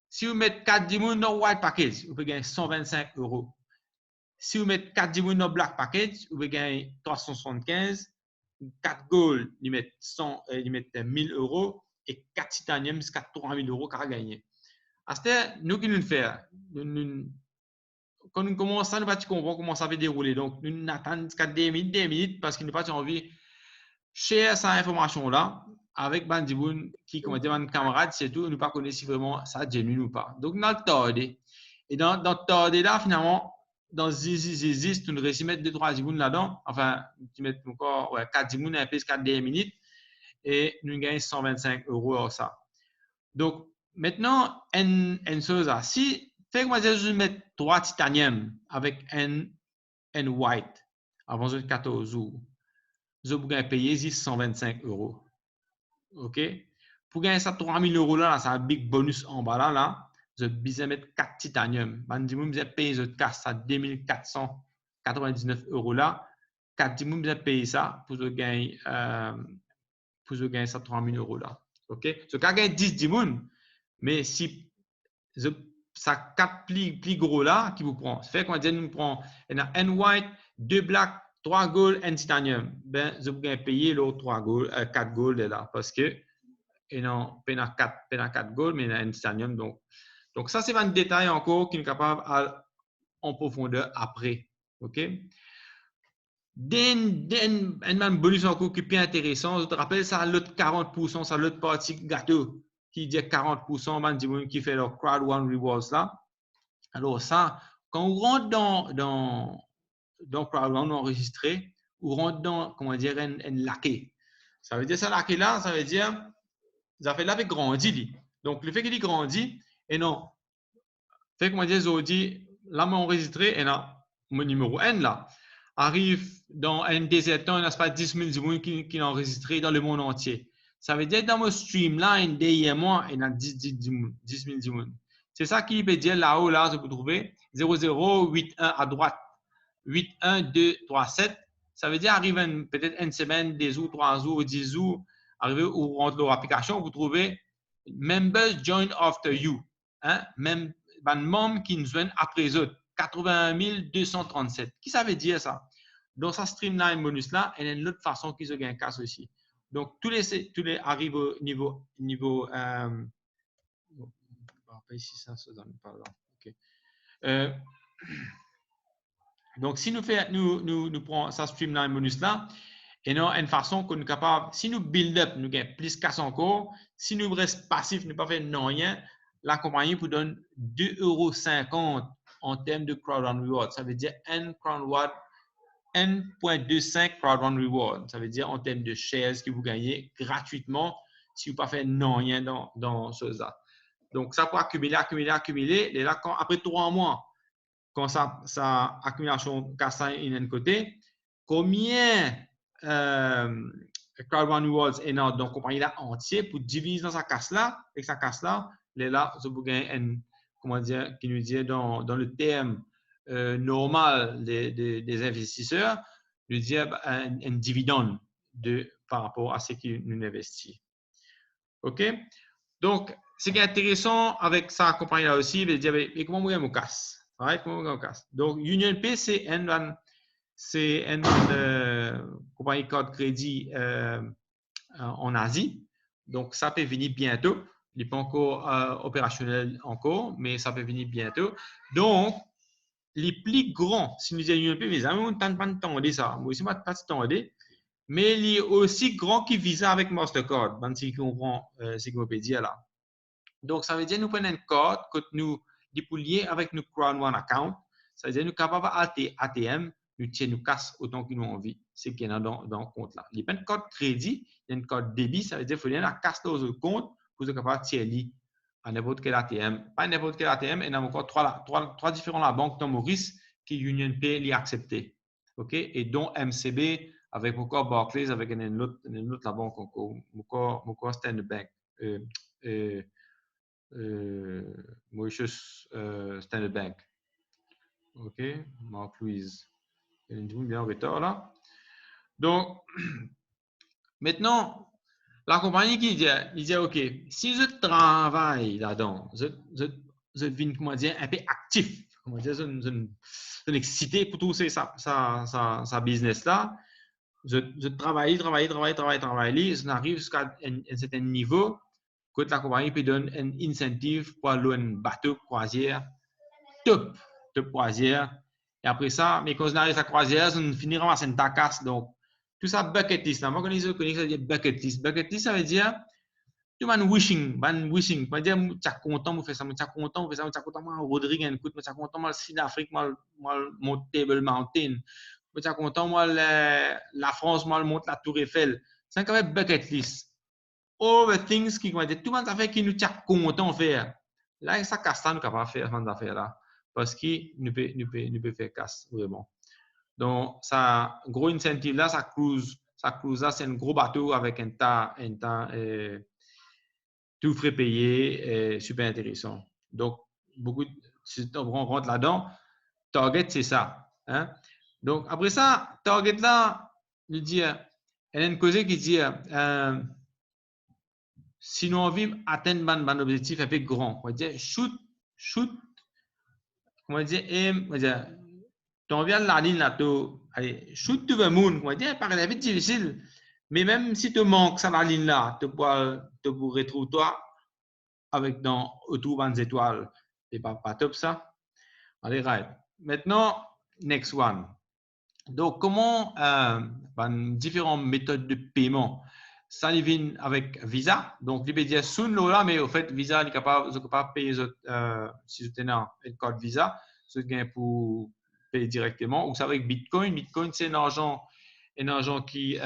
Si vous mettez 4 dimanches dans White Package, vous pouvez gagner 125 euros. Si vous mettez 4 dimanches dans Black Package, vous pouvez gagner 375. 4 Gold, ils mettent 1000 euros. Et 4 Titanium, c'est 3000 euros qu'à gagner. C'est nous qui nous faisons. Quand nous commençons, nous ne comprenons pas comment ça va dérouler. Donc, nous attendons 2 minutes parce que nous n'avons pas envie de share cette information-là avec Bandiboun qui, comme dit mon camarade, c'est tout. Nous ne pas connaître si vraiment ça est genuine ou pas. Donc, dans le tordé. Et dans le tordé là, finalement, dans Zizi, tu nous réussis à mettre 2-3 diboun là-dedans. Enfin, tu mets encore 4 diboun et plus 4 minutes. Et nous gagnons 125 euros à ça. Donc, maintenant, une chose, si je mets 3 titanium avec un white avant 14 jours, je vais payer 125 euros. OK? Pour gagner ça 3000 euros là, c'est un big bonus en bas là, je vais mettre 4 titanium. Je vais payer ce casse à 2499 euros là. 4 dimanches, je vais payer ça pour gagner ça 3000 euros là. OK? Je vais gagner 10 dimanches. Mais si ça 4 plus gros là qui vous prend, ça fait qu'on dit nous prend un white, 2 black, 3 gold, un titanium. Ben, je vais payer les 4 gold là parce que et non, pas 4 gold, mais un titanium. Donc ça, c'est un détail encore qui est capable en profondeur après. OK? Un bonus encore qui est plus intéressant, je te rappelle, ça l'autre 40%, ça l'autre partie gâteau qui dit 40% qui fait leur crowd one rewards là. Alors ça, quand on rentre dans crowd one enregistré, on rentre dans, comment dire, un laqué. Ça veut dire ça laqué là, ça veut dire, ça fait là avec grandi. Donc le fait qu'il grandit, et non, fait comment dire, je dis, là, mon enregistré, et là, mon numéro N là, arrive dans un désert, il n'y a pas 10 000 personnes qui l'ont enregistré dans le monde entier. Ça veut dire dans mon streamline, derrière moi, il y a 10 000 personnes. C'est ça qui peut dire là-haut, là, je peux trouver 0081 à droite, 81237. Ça veut dire arriver peut-être une semaine, 2 jours, 3 jours, 10 jours, arriver ou rentre leur application, vous trouvez Members join after you. Hein? Même membres qui nous joignent après eux. 81 237. Qui ça veut dire ça? Dans sa streamline bonus là, il y a une autre façon qu'ils ont gagné casse aussi. Donc, tous les arrivent au niveau pas ici, ça se donne, pardon. Okay. Donc, si nous prenons sa streamline bonus là, et non une façon qu'on est capable, si nous build up, nous gagnons plus casse encore, si nous restons passifs, nous ne pas faire rien, la compagnie vous donne 2,50 € en termes de crowd run reward. Ça veut dire 1,25 crowd run reward. Ça veut dire en termes de shares que vous gagnez gratuitement si vous ne pas fait rien dans ça. Donc, ça peut accumuler. Et là, après 3 mois, quand ça accumulation casse d'un côté, combien crowd run rewards est dans la compagnie là entier pour diviser dans sa casse là, et sa casse là, là, vous gagnez comment dire, qui nous dit dans le terme normal des investisseurs, nous dit un dividende par rapport à ce qu'il nous investit. OK? Donc, ce qui est intéressant avec sa compagnie-là aussi, il dire, mais comment moi, je me casse? Right? Comment je me casse? Donc, UnionPay, c'est une compagnie de carte crédit en Asie. Donc, ça peut venir bientôt. Il n'est pas encore opérationnel encore, mais ça peut venir bientôt. Donc, les plus grands, si nous disons UnionPay, mais ça, on ne tente pas de tendre ça. Moi aussi, je ne pas de tendre. Mais il est aussi grand qui Visa avec Mastercard. Ben, si on prend ce qu'on peut dire là. Donc, ça veut dire que nous prenons une carte que nous dépouillons avec notre Crown One account. Ça veut dire que nous sommes capables ATM, nous casse autant que nous avons envie. C'est qu'il y a dans le compte là. Il n'y a pas une carte crédit, il y a une carte débit. Ça veut dire qu'il faut la casse dans le compte pour être capable de tirer à n'importe quel ATM. Pas n'importe quel ATM, il y a encore trois différents la banque dans Maurice qui UnionPay l'y accepté. OK? Et dont MCB avec encore Barclays, avec une autre la banque encore Standard Bank. Mauritius Standard Bank. OK, Marc Louise. Il est bien en retard là. Donc, maintenant, la compagnie qui dit OK, si je travaille là-dedans, je viens, comment dire, un peu actif, comment dire, je suis excité pour tout sa business là. Je travaille, je n'arrive jusqu'à un certain niveau. Que la compagnie peut donner un incentive pour louer un bateau croisière, top croisière. Et après ça, mais quand on arrive à la croisière, on finit ramasser une tacasse. Donc, tout ça, bucket list. Moi, quand je connais ça, veut dire bucket list. Bucket list, ça veut dire, tu vas wishing. Ça veut dire, tu es content de faire ça, tu es content de faire ça, tu es content de Rodrigue, écoute, tu es content de Sud-Afrique, mon Table Mountain. Tu es content de la France, moi, monte la Tour Eiffel. C'est quand même bucket list. All the things qui vont être tout le monde fait qui nous tient content de faire. Là, ça casse ça, nous capable de faire ces affaires-là. Parce qu'il nous peut faire casse, vraiment. Donc, ça, gros incentive là, ça cruise là, c'est un gros bateau avec un tas, tout frais payé, super intéressant. Donc, si on rentre là-dedans, target, c'est ça. Hein? Donc, après ça, target là, nous dit, il y a une cause qui dit, si nous envie atteindre un objectif un peu grand, on va dire shoot, on va dire aim, on va dire, tu envie à la ligne là, allez, shoot to the moon, on va dire, paraît un peu difficile, mais même si tu manques ça la ligne là, tu pourras retrouver toi avec autour des étoiles, c'est pas top ça. Allez, right. Maintenant, next one. Donc, comment différentes méthodes de paiement. Ça, il vient avec Visa. Donc, il peut dire Sun là, mais au fait, Visa, il est capable de payer si vous avez une carte Visa, vous gagnez pour payer directement. Ou ça avec Bitcoin. Bitcoin, c'est un argent qui,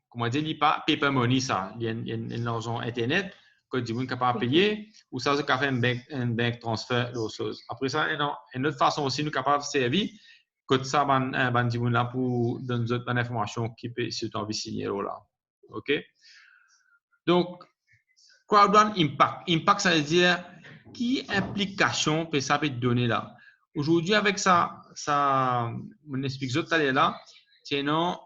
comment dire, il n'est pas paper money, ça. Il y a un argent Internet que tu es capable de payer, ou ça, c'est fait un bank transfert, d'autres choses. Après ça, une autre façon aussi, nous sommes capables de servir, que ça, là pour donner une information qui peut, si tu as envie de signer là. OK? Donc, Crowdrun Impact. Impact, ça veut dire qui implication peut ça peut donner là. Aujourd'hui, avec ça, on explique tout à l'heure là, tiens,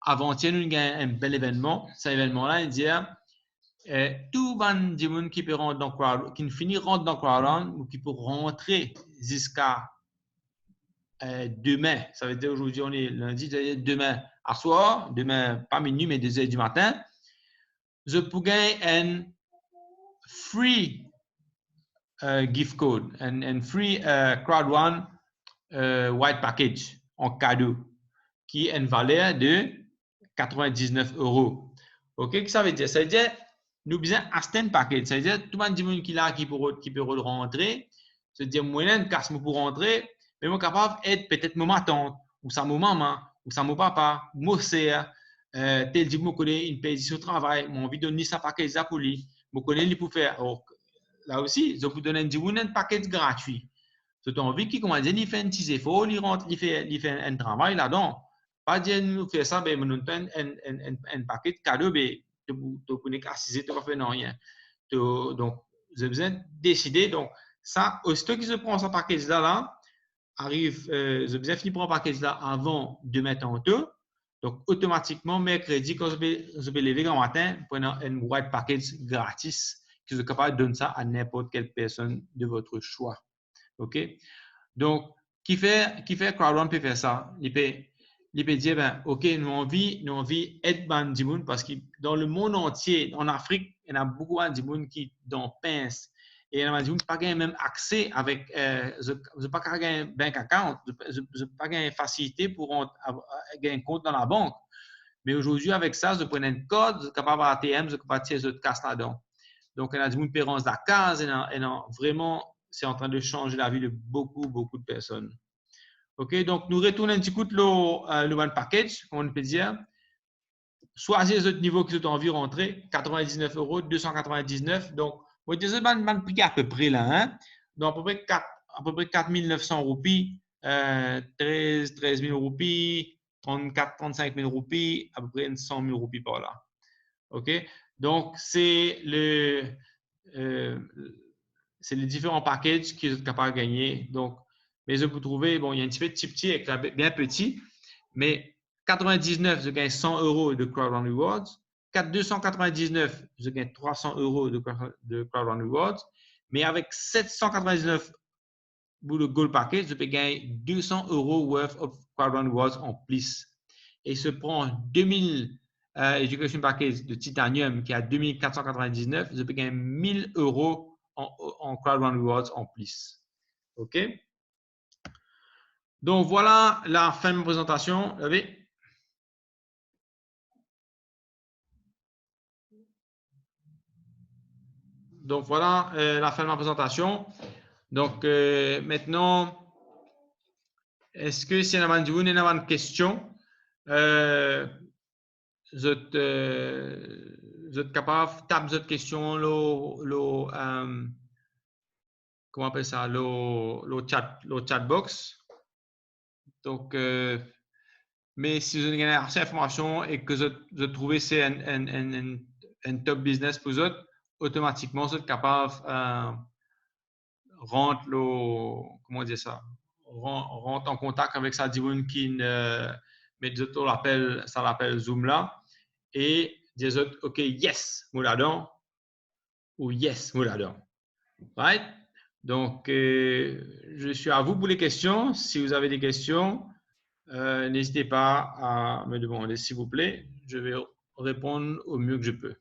avant-hier, nous avons un bel événement. Cet événement-là, il dit tout le monde qui peut rentrer dans Crowdrun, qui finit rentre dans Crowdrun ou qui peut rentrer jusqu'à demain. Ça veut dire aujourd'hui, on est lundi, demain à soir, demain pas minuit, mais 2 heures du matin. Je peux gagner un free gift code, un free Crowdrun white package en cadeau qui a une valeur de 99 €. OK, qu'est-ce que ça veut dire? Ça veut dire, nous besoin acheter un paquet. Ça veut dire, tout le monde qui là, qui peut rentrer, ça veut dire, moi, un casse pour rentrer, mais moi, capable d'être peut-être mon tante, ou sa maman, ou sa mon papa, ou mon sœur, tel dit, moi, connais une paix au travail, moi, envie de donner sa paquet pour lui, moi, connais lui pour faire. Alors, là aussi, je vous donne un paquet gratuit. Si tu as envie qu'il commence à faire un petit effort, il rentre, il fait un travail là-dedans. Pas dire nous faire ça, mais nous donne un paquet de cadeaux, mais tu peux pas assister, tu ne vas faire rien. Donc, j'ai besoin de décider. Donc, ça, aussitôt qu'ils se prennent ce paquet-là, arrive, je bien fini pour un package là avant de mettre en deux. Donc, automatiquement, mercredi, quand je vais lever le matin, prenez un white package gratis, que vous êtes capable de donner ça à n'importe quelle personne de votre choix. OK? Donc, qui fait crowdrun peut faire ça? Il peut dire, ben, OK, nous envie être bandimoun parce que dans le monde entier, en Afrique, il y en a beaucoup de bandimoun qui dans pince. Et il y en a bandimoun qui n'ont pas même accès avec, je pas un bank account, je pas une facilité pour avoir un compte dans la banque. Mais aujourd'hui, avec ça, je prends un code, je suis capable d'avoir ATM, je suis capable de tirer de casse là-dedans. Donc, il y a des gens qui payent la case, et vraiment, c'est en train de changer la vie de beaucoup, beaucoup de personnes. OK, donc nous retournons un petit coup le one package, comme on peut dire. Choisissez les autres niveaux qui sont envie de rentrer, 99 €, 299. Donc, vous avez un prix à peu près là. Hein? Donc, à peu près 4 900 roupies, 13 000 roupies, 34 35 000 roupies, à peu près 100 000 roupies par là. OK? Donc, c'est les différents packages qu'ils sont capables de gagner. Donc, mais je peux trouver, bon, il y a un petit peu de petit avec bien petit, mais 99, je gagne 100 € de Crowdrun Rewards. 299, je gagne 300 € de Crowdrun Rewards. Mais avec 799 pour le Gold Package, je peux gagner 200 € worth of Crowdrun Rewards en plus. Et se prend 2000 Education Package de Titanium qui est à 2499, je peux gagner 1000 € en Crowdrun Rewards en plus. OK? Donc, voilà la fin de ma présentation. Donc, voilà la fin de ma présentation. Donc, maintenant, est-ce que si vous avez une question, vous êtes capable de taper cette question, comment on appelle ça, le chat box. Donc, mais si vous avez assez d'informations et que vous trouvez c'est un top business pour vous, automatiquement, vous êtes capable rentre comment dire ça, rentre en contact avec sa divine qui mais ça l'appelle Zoom là et des autres, OK, yes, mouladon ou yes, mouladon. Right? Donc, je suis à vous pour les questions. Si vous avez des questions, n'hésitez pas à me demander, s'il vous plaît. Je vais répondre au mieux que je peux.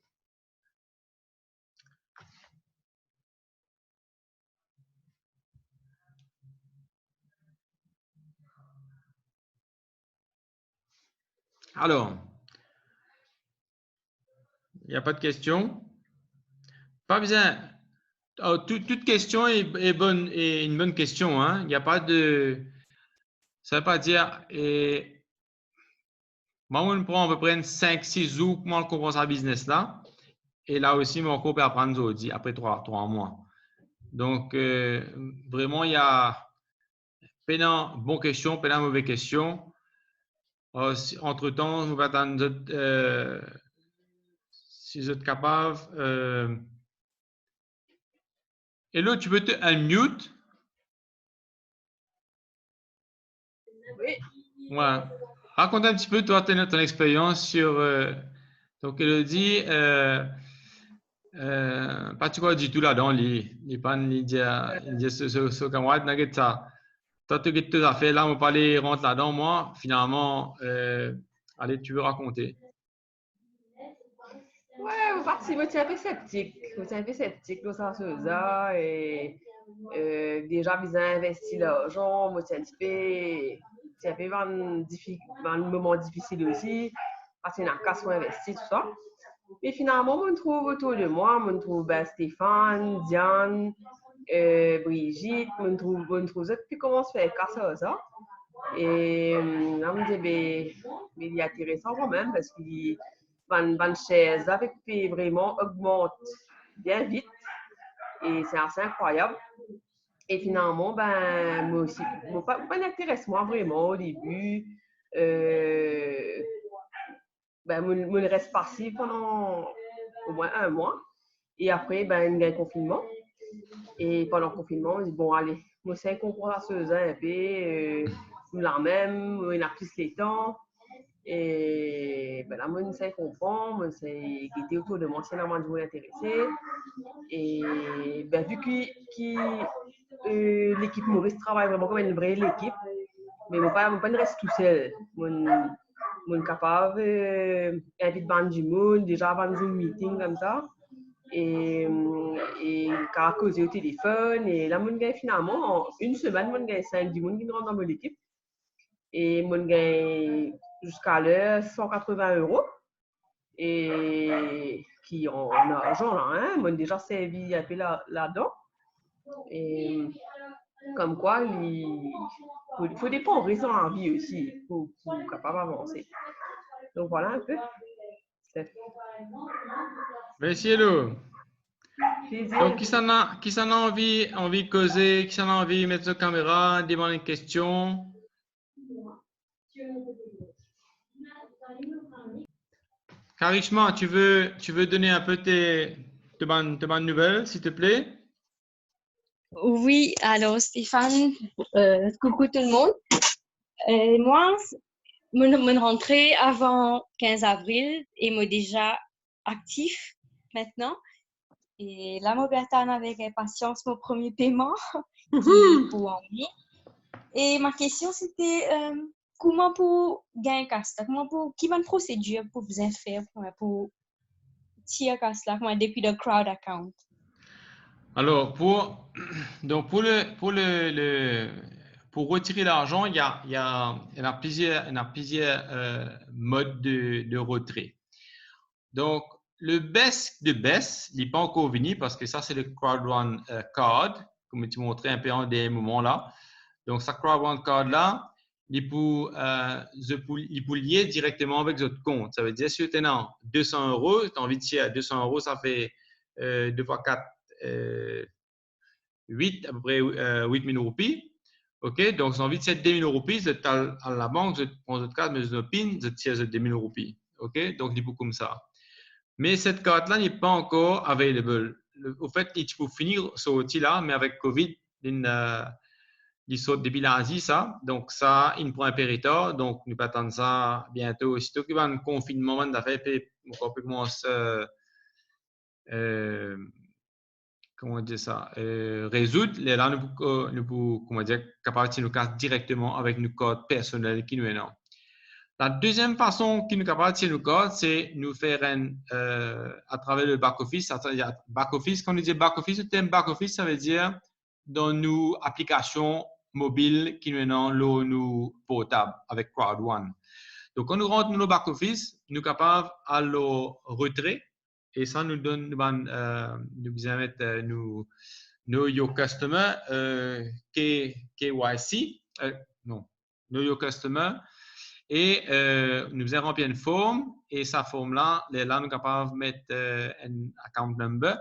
Alors, il n'y a pas de questions? Pas besoin. Oh, toute question est bonne, est une bonne question. Hein? Il n'y a pas de. Ça ne veut pas dire. Moi, on prend à peu près 5-6 jours pour moi comprendre sa business là. Et là aussi, mon cours peut apprendre aujourd'hui, après 3 mois. Donc, vraiment, il y a plein de bonnes questions, plein de mauvaises questions. Entre-temps, vous attendre si vous êtes capable. Hello, tu peux te unmute? Oui. Ouais. Raconte un petit peu, toi, ton expérience sur. Donc, Elodie, pas tu vois du tout là-dedans, les pannes, les ce camarade, n'a que ça. Toi, tu as tout à fait là, on parlait, rentre là-dedans, moi, finalement, allez, tu veux raconter? Ouais, vous parti, vous êtes un peu sceptique. Vous êtes un peu sceptique, là, sans ça. Et déjà, vous avez investi l'argent, vous êtes un peu dans un moment difficile aussi. Parce qu'il y a un cas investi, tout ça. Mais finalement, on trouve autour de moi, on trouve Stéphane, Diane, Brigitte, on trouve ça, puis comment se fait ça. Et là, on me dit, mais il est intéressant quand même parce qu'il van chaise avec puis vraiment augmente bien vite et c'est assez incroyable. Et finalement, ben, moi aussi, pas m'intéresse moi vraiment au début. Ben, je reste passif pendant au moins 1 mois. Et après, ben, il y a un confinement. Et pendant le confinement, on dit, bon, allez, Moi, c'est comprendre ça un peu, nous la même, on a plus les temps. Et ben là, moi, je comprends, moi, c'est qui était autour de moi, c'est normalement de m'intéresser. Et ben, vu que l'équipe Maurice travaille vraiment comme une vraie équipe, mais mon père ne reste tout seul. Mon capable invite bande du monde, déjà avant un meeting comme ça. Et quand a causé au téléphone, et là, mon gars, finalement, en une semaine, mon gars, 5 du monde qui rentre dans mon équipe. Et mon gars, jusqu'à l'heure, 180 €. Et qui en argent, là, hein, mon déjà servi un peu là-dedans. Et comme quoi, il faut dépendre sans envie aussi pour capable avancer. Donc voilà un peu. Merci, hello. Plaisir. Donc, qui s'en a envie de causer, qui s'en a envie de mettre sa caméra, demander une question? Karishma, tu veux donner un peu tes bonnes nouvelles, s'il te plaît? Oui, alors Stéphane, coucou tout le monde. Moi, mon rentrée avant 15 avril et moi déjà actif maintenant. Et là, moi, j'attends avec impatience mon premier paiement qui pour en ligne. Et ma question, c'était comment pour gagner casse là? Qui va une procédure pour vous faire pour tirer casse là, depuis le crowd account? Alors, pour retirer l'argent, il y en a plusieurs modes de retrait. Donc, le best de best, il n'est pas encore venu parce que ça, c'est le Crowd1 Card, comme tu montrais un peu en des moments là. Donc, ce Crowd1 Card là, il peut lier directement avec votre compte. Ça veut dire, si tu as 200 €, tu as envie de tirer à 200 €, ça fait 2 fois 4, 8, à peu près 8 000 roupies. OK, donc, si tu as envie de tirer 2 000 roupies, tu à la banque, tu prends votre carte, mais votre PIN, tu tires 2 000 roupies. OK, donc, il peut comme ça. Mais cette carte-là n'est pas encore available. Au fait, tu peux finir ce outil-là, mais avec COVID, il saute depuis l'Asie, ça. Donc, ça, il prend un peu retard. Donc, nous pas attendre ça bientôt. Aussitôt qu'il y a un confinement d'affaires, on peut commencer, comment dire ça, résoudre. Et là, nous pouvons, comment dire, capable de nous carte directement avec nos codes personnels qui nous est là. La deuxième façon qui nous capable de nous code, c'est nous faire à travers le back-office. Back-office, quand on dit back-office, le terme back-office, ça veut dire dans nos applications mobiles qui nous ont nous portables avec Crowd1. Donc, quand nous rentrons dans nos back-office, nous sommes capables à le retrait et ça nous donne, nous besoin mettre nos Know Your Customer, KYC, non, Know Your Customer. Et nous faisons remplir une forme et sa forme-là, là, nous sommes capables de mettre un account number.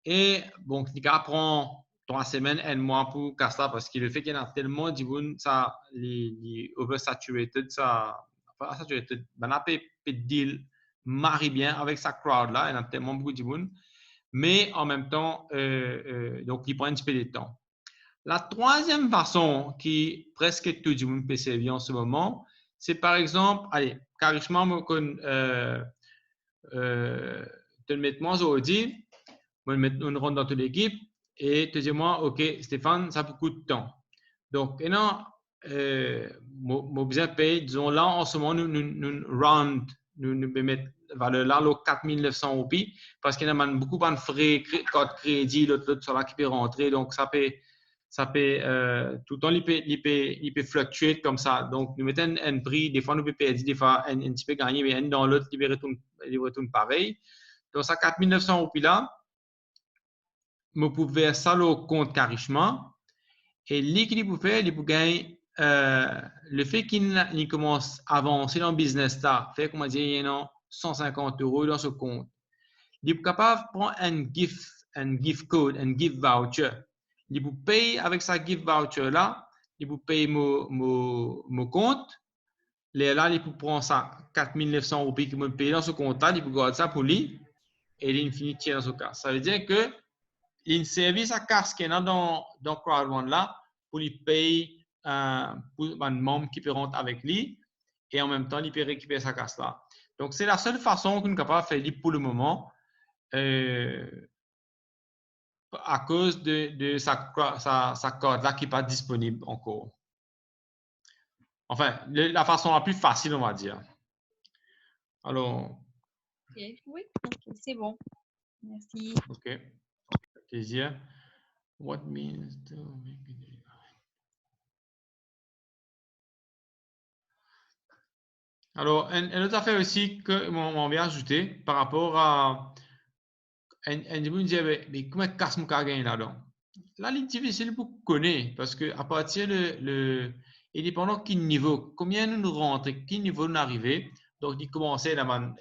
Et bon, il prend 3 semaines, un mois pour casser ça parce que le fait qu'il y en a tellement de gens, ça, les oversaturated, ça, enfin, saturated, ben, la deal marie bien avec sa crowd-là, il y en a tellement beaucoup de gens. Mais en même temps, donc, il prend un petit peu de temps. La troisième façon qui presque tout le monde peut servir en ce moment, c'est par exemple, allez, carrément, te le mettre moi aujourd'hui, on rentre dans toute l'équipe et te dis moi, OK, Stéphane, ça a beaucoup de temps. Donc, et non, mon besoin de payer, disons là, en ce moment, nous round, nous mettons valeur là, 4 900 roupies, parce qu'il y a beaucoup de frais, code crédit, l'autre sur là qui peut rentrer, donc ça peut tout le temps, il peut fluctuer comme ça. Donc, nous mettons un prix, des fois, nous pouvons perdre, des fois, un petit peu gagner, mais dans l'autre, il retourne pareil. Donc, ça, 4 900 roupies là, vous pouvez faire ça au compte Karishma. Et l'équilibre vous fait, il peut gagner le fait qu'il commence à avancer dans le business là, fait comment dire, il y a 150 € dans ce compte. Il est capable de prendre un gift code, un gift voucher. Il peut payer avec sa gift voucher là, il peut payer mon compte. Là, il peut prendre ça, 4 900 € qu'il peut payer dans ce compte là, il peut garder ça pour lui et il finit dans ce cas. Ça veut dire que il y a un service à casse qui est dans Crowd1 là pour lui payer pour un membre qui peut rentrer avec lui et en même temps, il peut récupérer sa casse là. Donc, c'est la seule façon qu'on est capable de faire pour le moment à cause de sa carte là qui n'est pas disponible encore. Enfin, la façon la plus facile, on va dire. Alors. Okay. Oui, okay, c'est bon. Merci. OK. Plaisir. What means to make it... Alors, une autre affaire aussi que m'en vient ajouter par rapport à un me dit mais comment casse mon cargain là-dedans? Là, c'est difficile pour connaître parce que à partir et dépendant quel niveau, combien nous rentrons, quel niveau nous arrivons, donc il commençait dans mon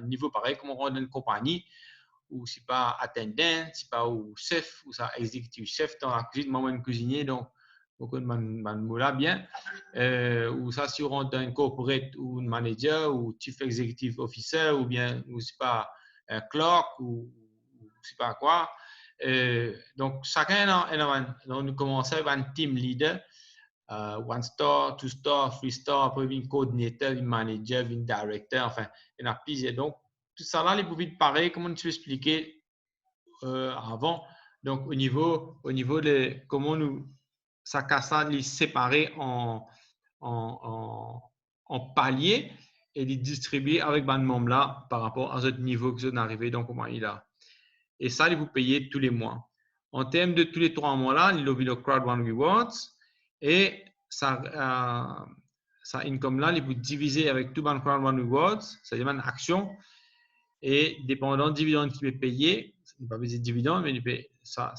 niveau pareil, comme on rentre dans une compagnie ou c'est pas attendant, c'est pas ou chef ou ça exécutif chef dans la cuisine, moi un cuisinier donc beaucoup de moula bien ou ça si on rentre dans un corporate ou un manager ou chief executive officer ou bien ou c'est pas un clerk ou c'est pas quoi donc chacun on commence avec un team leader one star, two star, three star, après un coordinateur, un manager, un directeur, enfin il y en a plusieurs donc tout ça là, les pouvoirs pareil, comme tu expliqué avant. Donc, au niveau de comment nous, ça casse les séparer en paliers et les distribuer avec ban membre là par rapport à ce niveau que vous êtes arrivé. Donc, comment il a. Et ça, vous payez tous les mois. En termes de tous les 3 mois là, il y a le Crowd1 Rewards et ça income là, vous divisez avec tout ban Crowd1 Rewards, c'est-à-dire une action. Et dépendant du dividende qui est payé, pas besoin de dividende, mais ça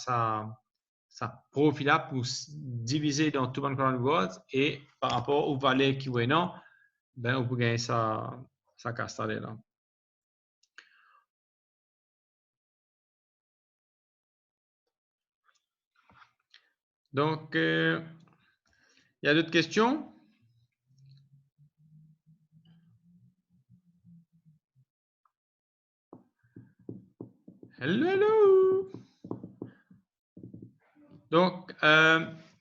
profit là pour diviser dans tout le Rewards et par rapport aux valeurs qui est non, ben on peut gagner sa casse là. Donc, il y a d'autres questions? Hello! Donc,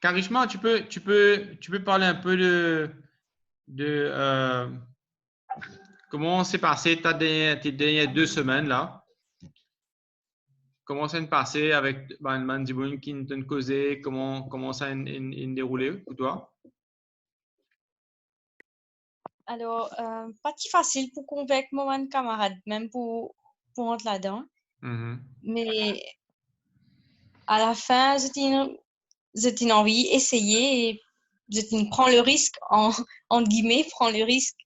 Karishma, tu peux parler un peu de comment s'est passé tes dernières 2 semaines là? Comment ça s'est passé avec Mandibun qui t'a causé? Comment ça a déroulé pour toi? Alors, pas si facile pour convaincre mon camarade, même pour rentrer là-dedans. Mais à la fin, j'ai une envie d'essayer et je prends le risque, en guillemets, prends le risque.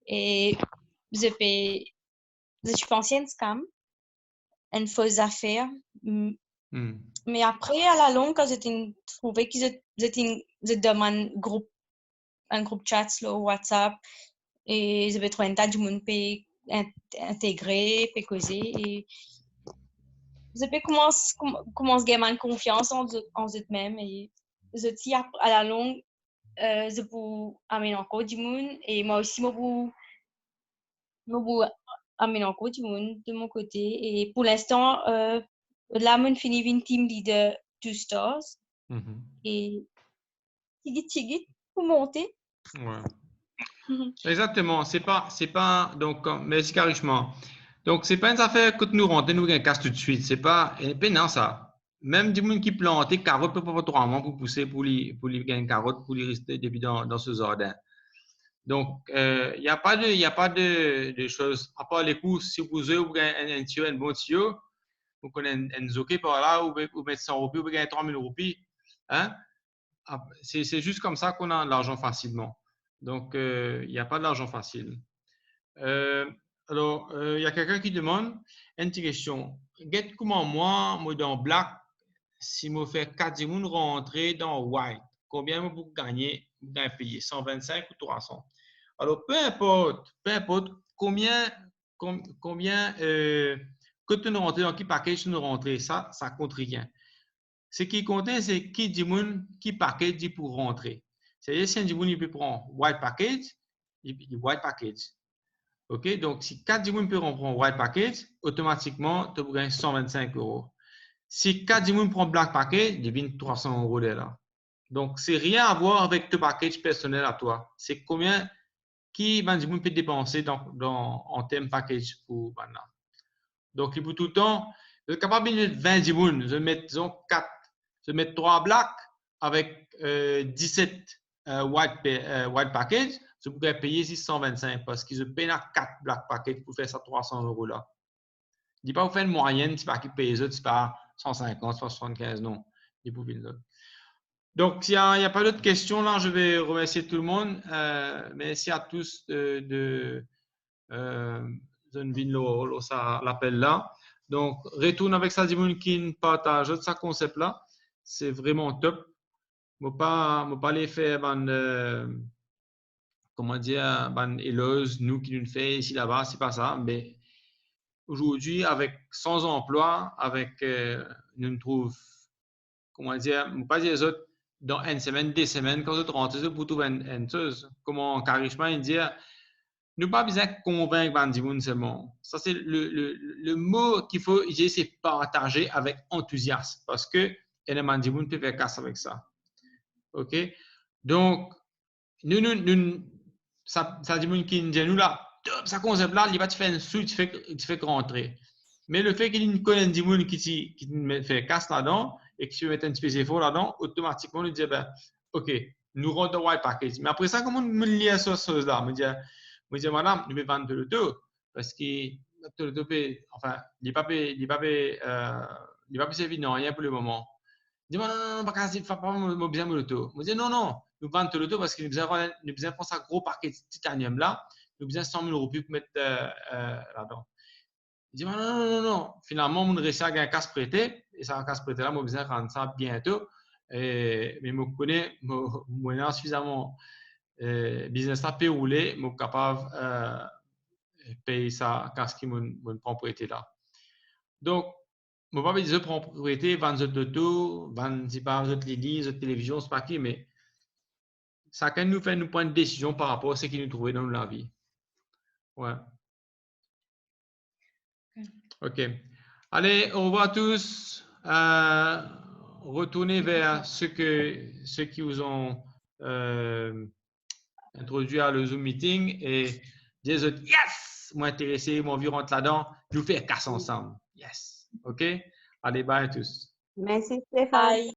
Et je suis ancienne scam, une fausse affaire. Mais après, à la longue, quand j'ai trouvé que j'étais dans un groupe chat sur WhatsApp et j'avais trouvé un tas de monde peut intégrer, peut causer et je peux commencer à gagner confiance en eux-mêmes et je tiens à la longue je peux amener encore du monde et moi aussi je peux amener encore du monde de mon côté et pour l'instant là je finis une team leader 2 stars et tigit pour monter. Ouais. Exactement, c'est pas donc merci Karishma. Donc c'est pas une affaire que nous rentrons nous gagnons casse tout de suite, c'est pas non ça. Même du monde qui plante carottes peut pas 3 mois pour pousser pour lui gagner carottes pour lui rester depuis dans ce jardin. Donc il y a pas de choses à part les coûts si vous avez un bon tuyau, vous connaissez un zoké par là ou mettre 100 roupies ou gagner 3000 roupies hein. C'est juste comme ça qu'on a de l'argent facilement. Donc, il n'y a pas de l'argent facile. Alors, il y a quelqu'un qui demande une petite question. Get comment moi dans Black, si je fais 4 jours rentrer dans White, combien vous gagnez payer 125 ou 300? Alors, peu importe combien que tu nous rentres dans quel package tu nous rentres, ça compte rien. Ce qui compte, c'est qui package dit pour rentrer. C'est-à-dire, si un il peut prendre white package, il white package. OK? Donc, si 4 personnes peuvent prendre White Package, automatiquement, tu gagnes 125 €. Si 4 personnes prennent Black Package, il devient 300 € là. Donc, c'est rien à voir avec ton package personnel à toi. C'est combien qui Van Diemen peut dépenser en termes package pour maintenant. Donc, il faut tout le temps, vous êtes capable de mettre 20 Diemen, je vais mettre disons 4, je vais mettre 3 Black avec 17 White Package, je pourrais payer 625 parce que je paye 4 Black Package pour faire ça 300 € là. Je ne dis pas vous faites une moyenne, c'est pas qui paye les autres, c'est pas 150, c'est pas 75, non. Il faut faire donc, s'il n'y a pas d'autres questions, là, je vais remercier tout le monde. Merci à tous de l'appel là. Donc, retourne avec ça, Dimoun qui partage ce concept là. C'est vraiment top. Je ne vais pas les faire, comment dire, éloges, nous qui nous fait ici là-bas, c'est pas ça. Mais aujourd'hui, avec sans emploi, avec, nous trouve, comment dire, je ne pas dire les autres, dans une semaine, 2 semaines, quand tu rentres pour trouver une chose, comment carrément dire, nous pas besoin de convaincre Bandimoun seulement. Ça, c'est le mot qu'il faut utiliser, c'est partager avec enthousiasme parce que Bandimoun peut faire casse avec ça. OK? Donc, ça dit qui nous là, ça concept là, il va te faire une suite, tu fais rentrer. Mais le fait qu'il y ait une connaisse de qui fait casse là-dedans et que tu mets un petit peu là-dedans, automatiquement, il dit, ben, OK, nous rendons White Package. Mais après ça, comment me lier à cette chose-là? Me dire, madame, je vais vendre le tout parce que le tout, enfin, il n'est pas servi de rien pour le moment. Il dit, non, non, non, pas besoin de l'auto. Je dis, non, non, nous vendons l'auto parce que nous besoin prendre ça gros paquet de titanium là, nous besoin 100 000 € pour mettre là-dedans. Il dit, non, non, non, non. Finalement, on réussit à gagner un casse prêté, et ça, un casse prêté là, moi, besoin de rendre ça bientôt. Mais je connais, moi, suffisamment business là, peut rouler, je suis capable de payer ça, casse qui mon propriété là. Donc, je ne vais pas dire propriété, vendre l'auto, vendre les télévision, c'est pas qui, mais ça quand nous fait nous prendre une décision par rapport à ce qui nous trouvait dans la vie. Ouais. OK. Allez, au revoir à tous. Retournez vers ceux qui vous ont introduit à le Zoom meeting et dire yes, moi intéressé, mon vie rentre là-dedans, nous faire casse ensemble. Yes. OK? Allez, bye à tous. Merci Stéphane. Bye.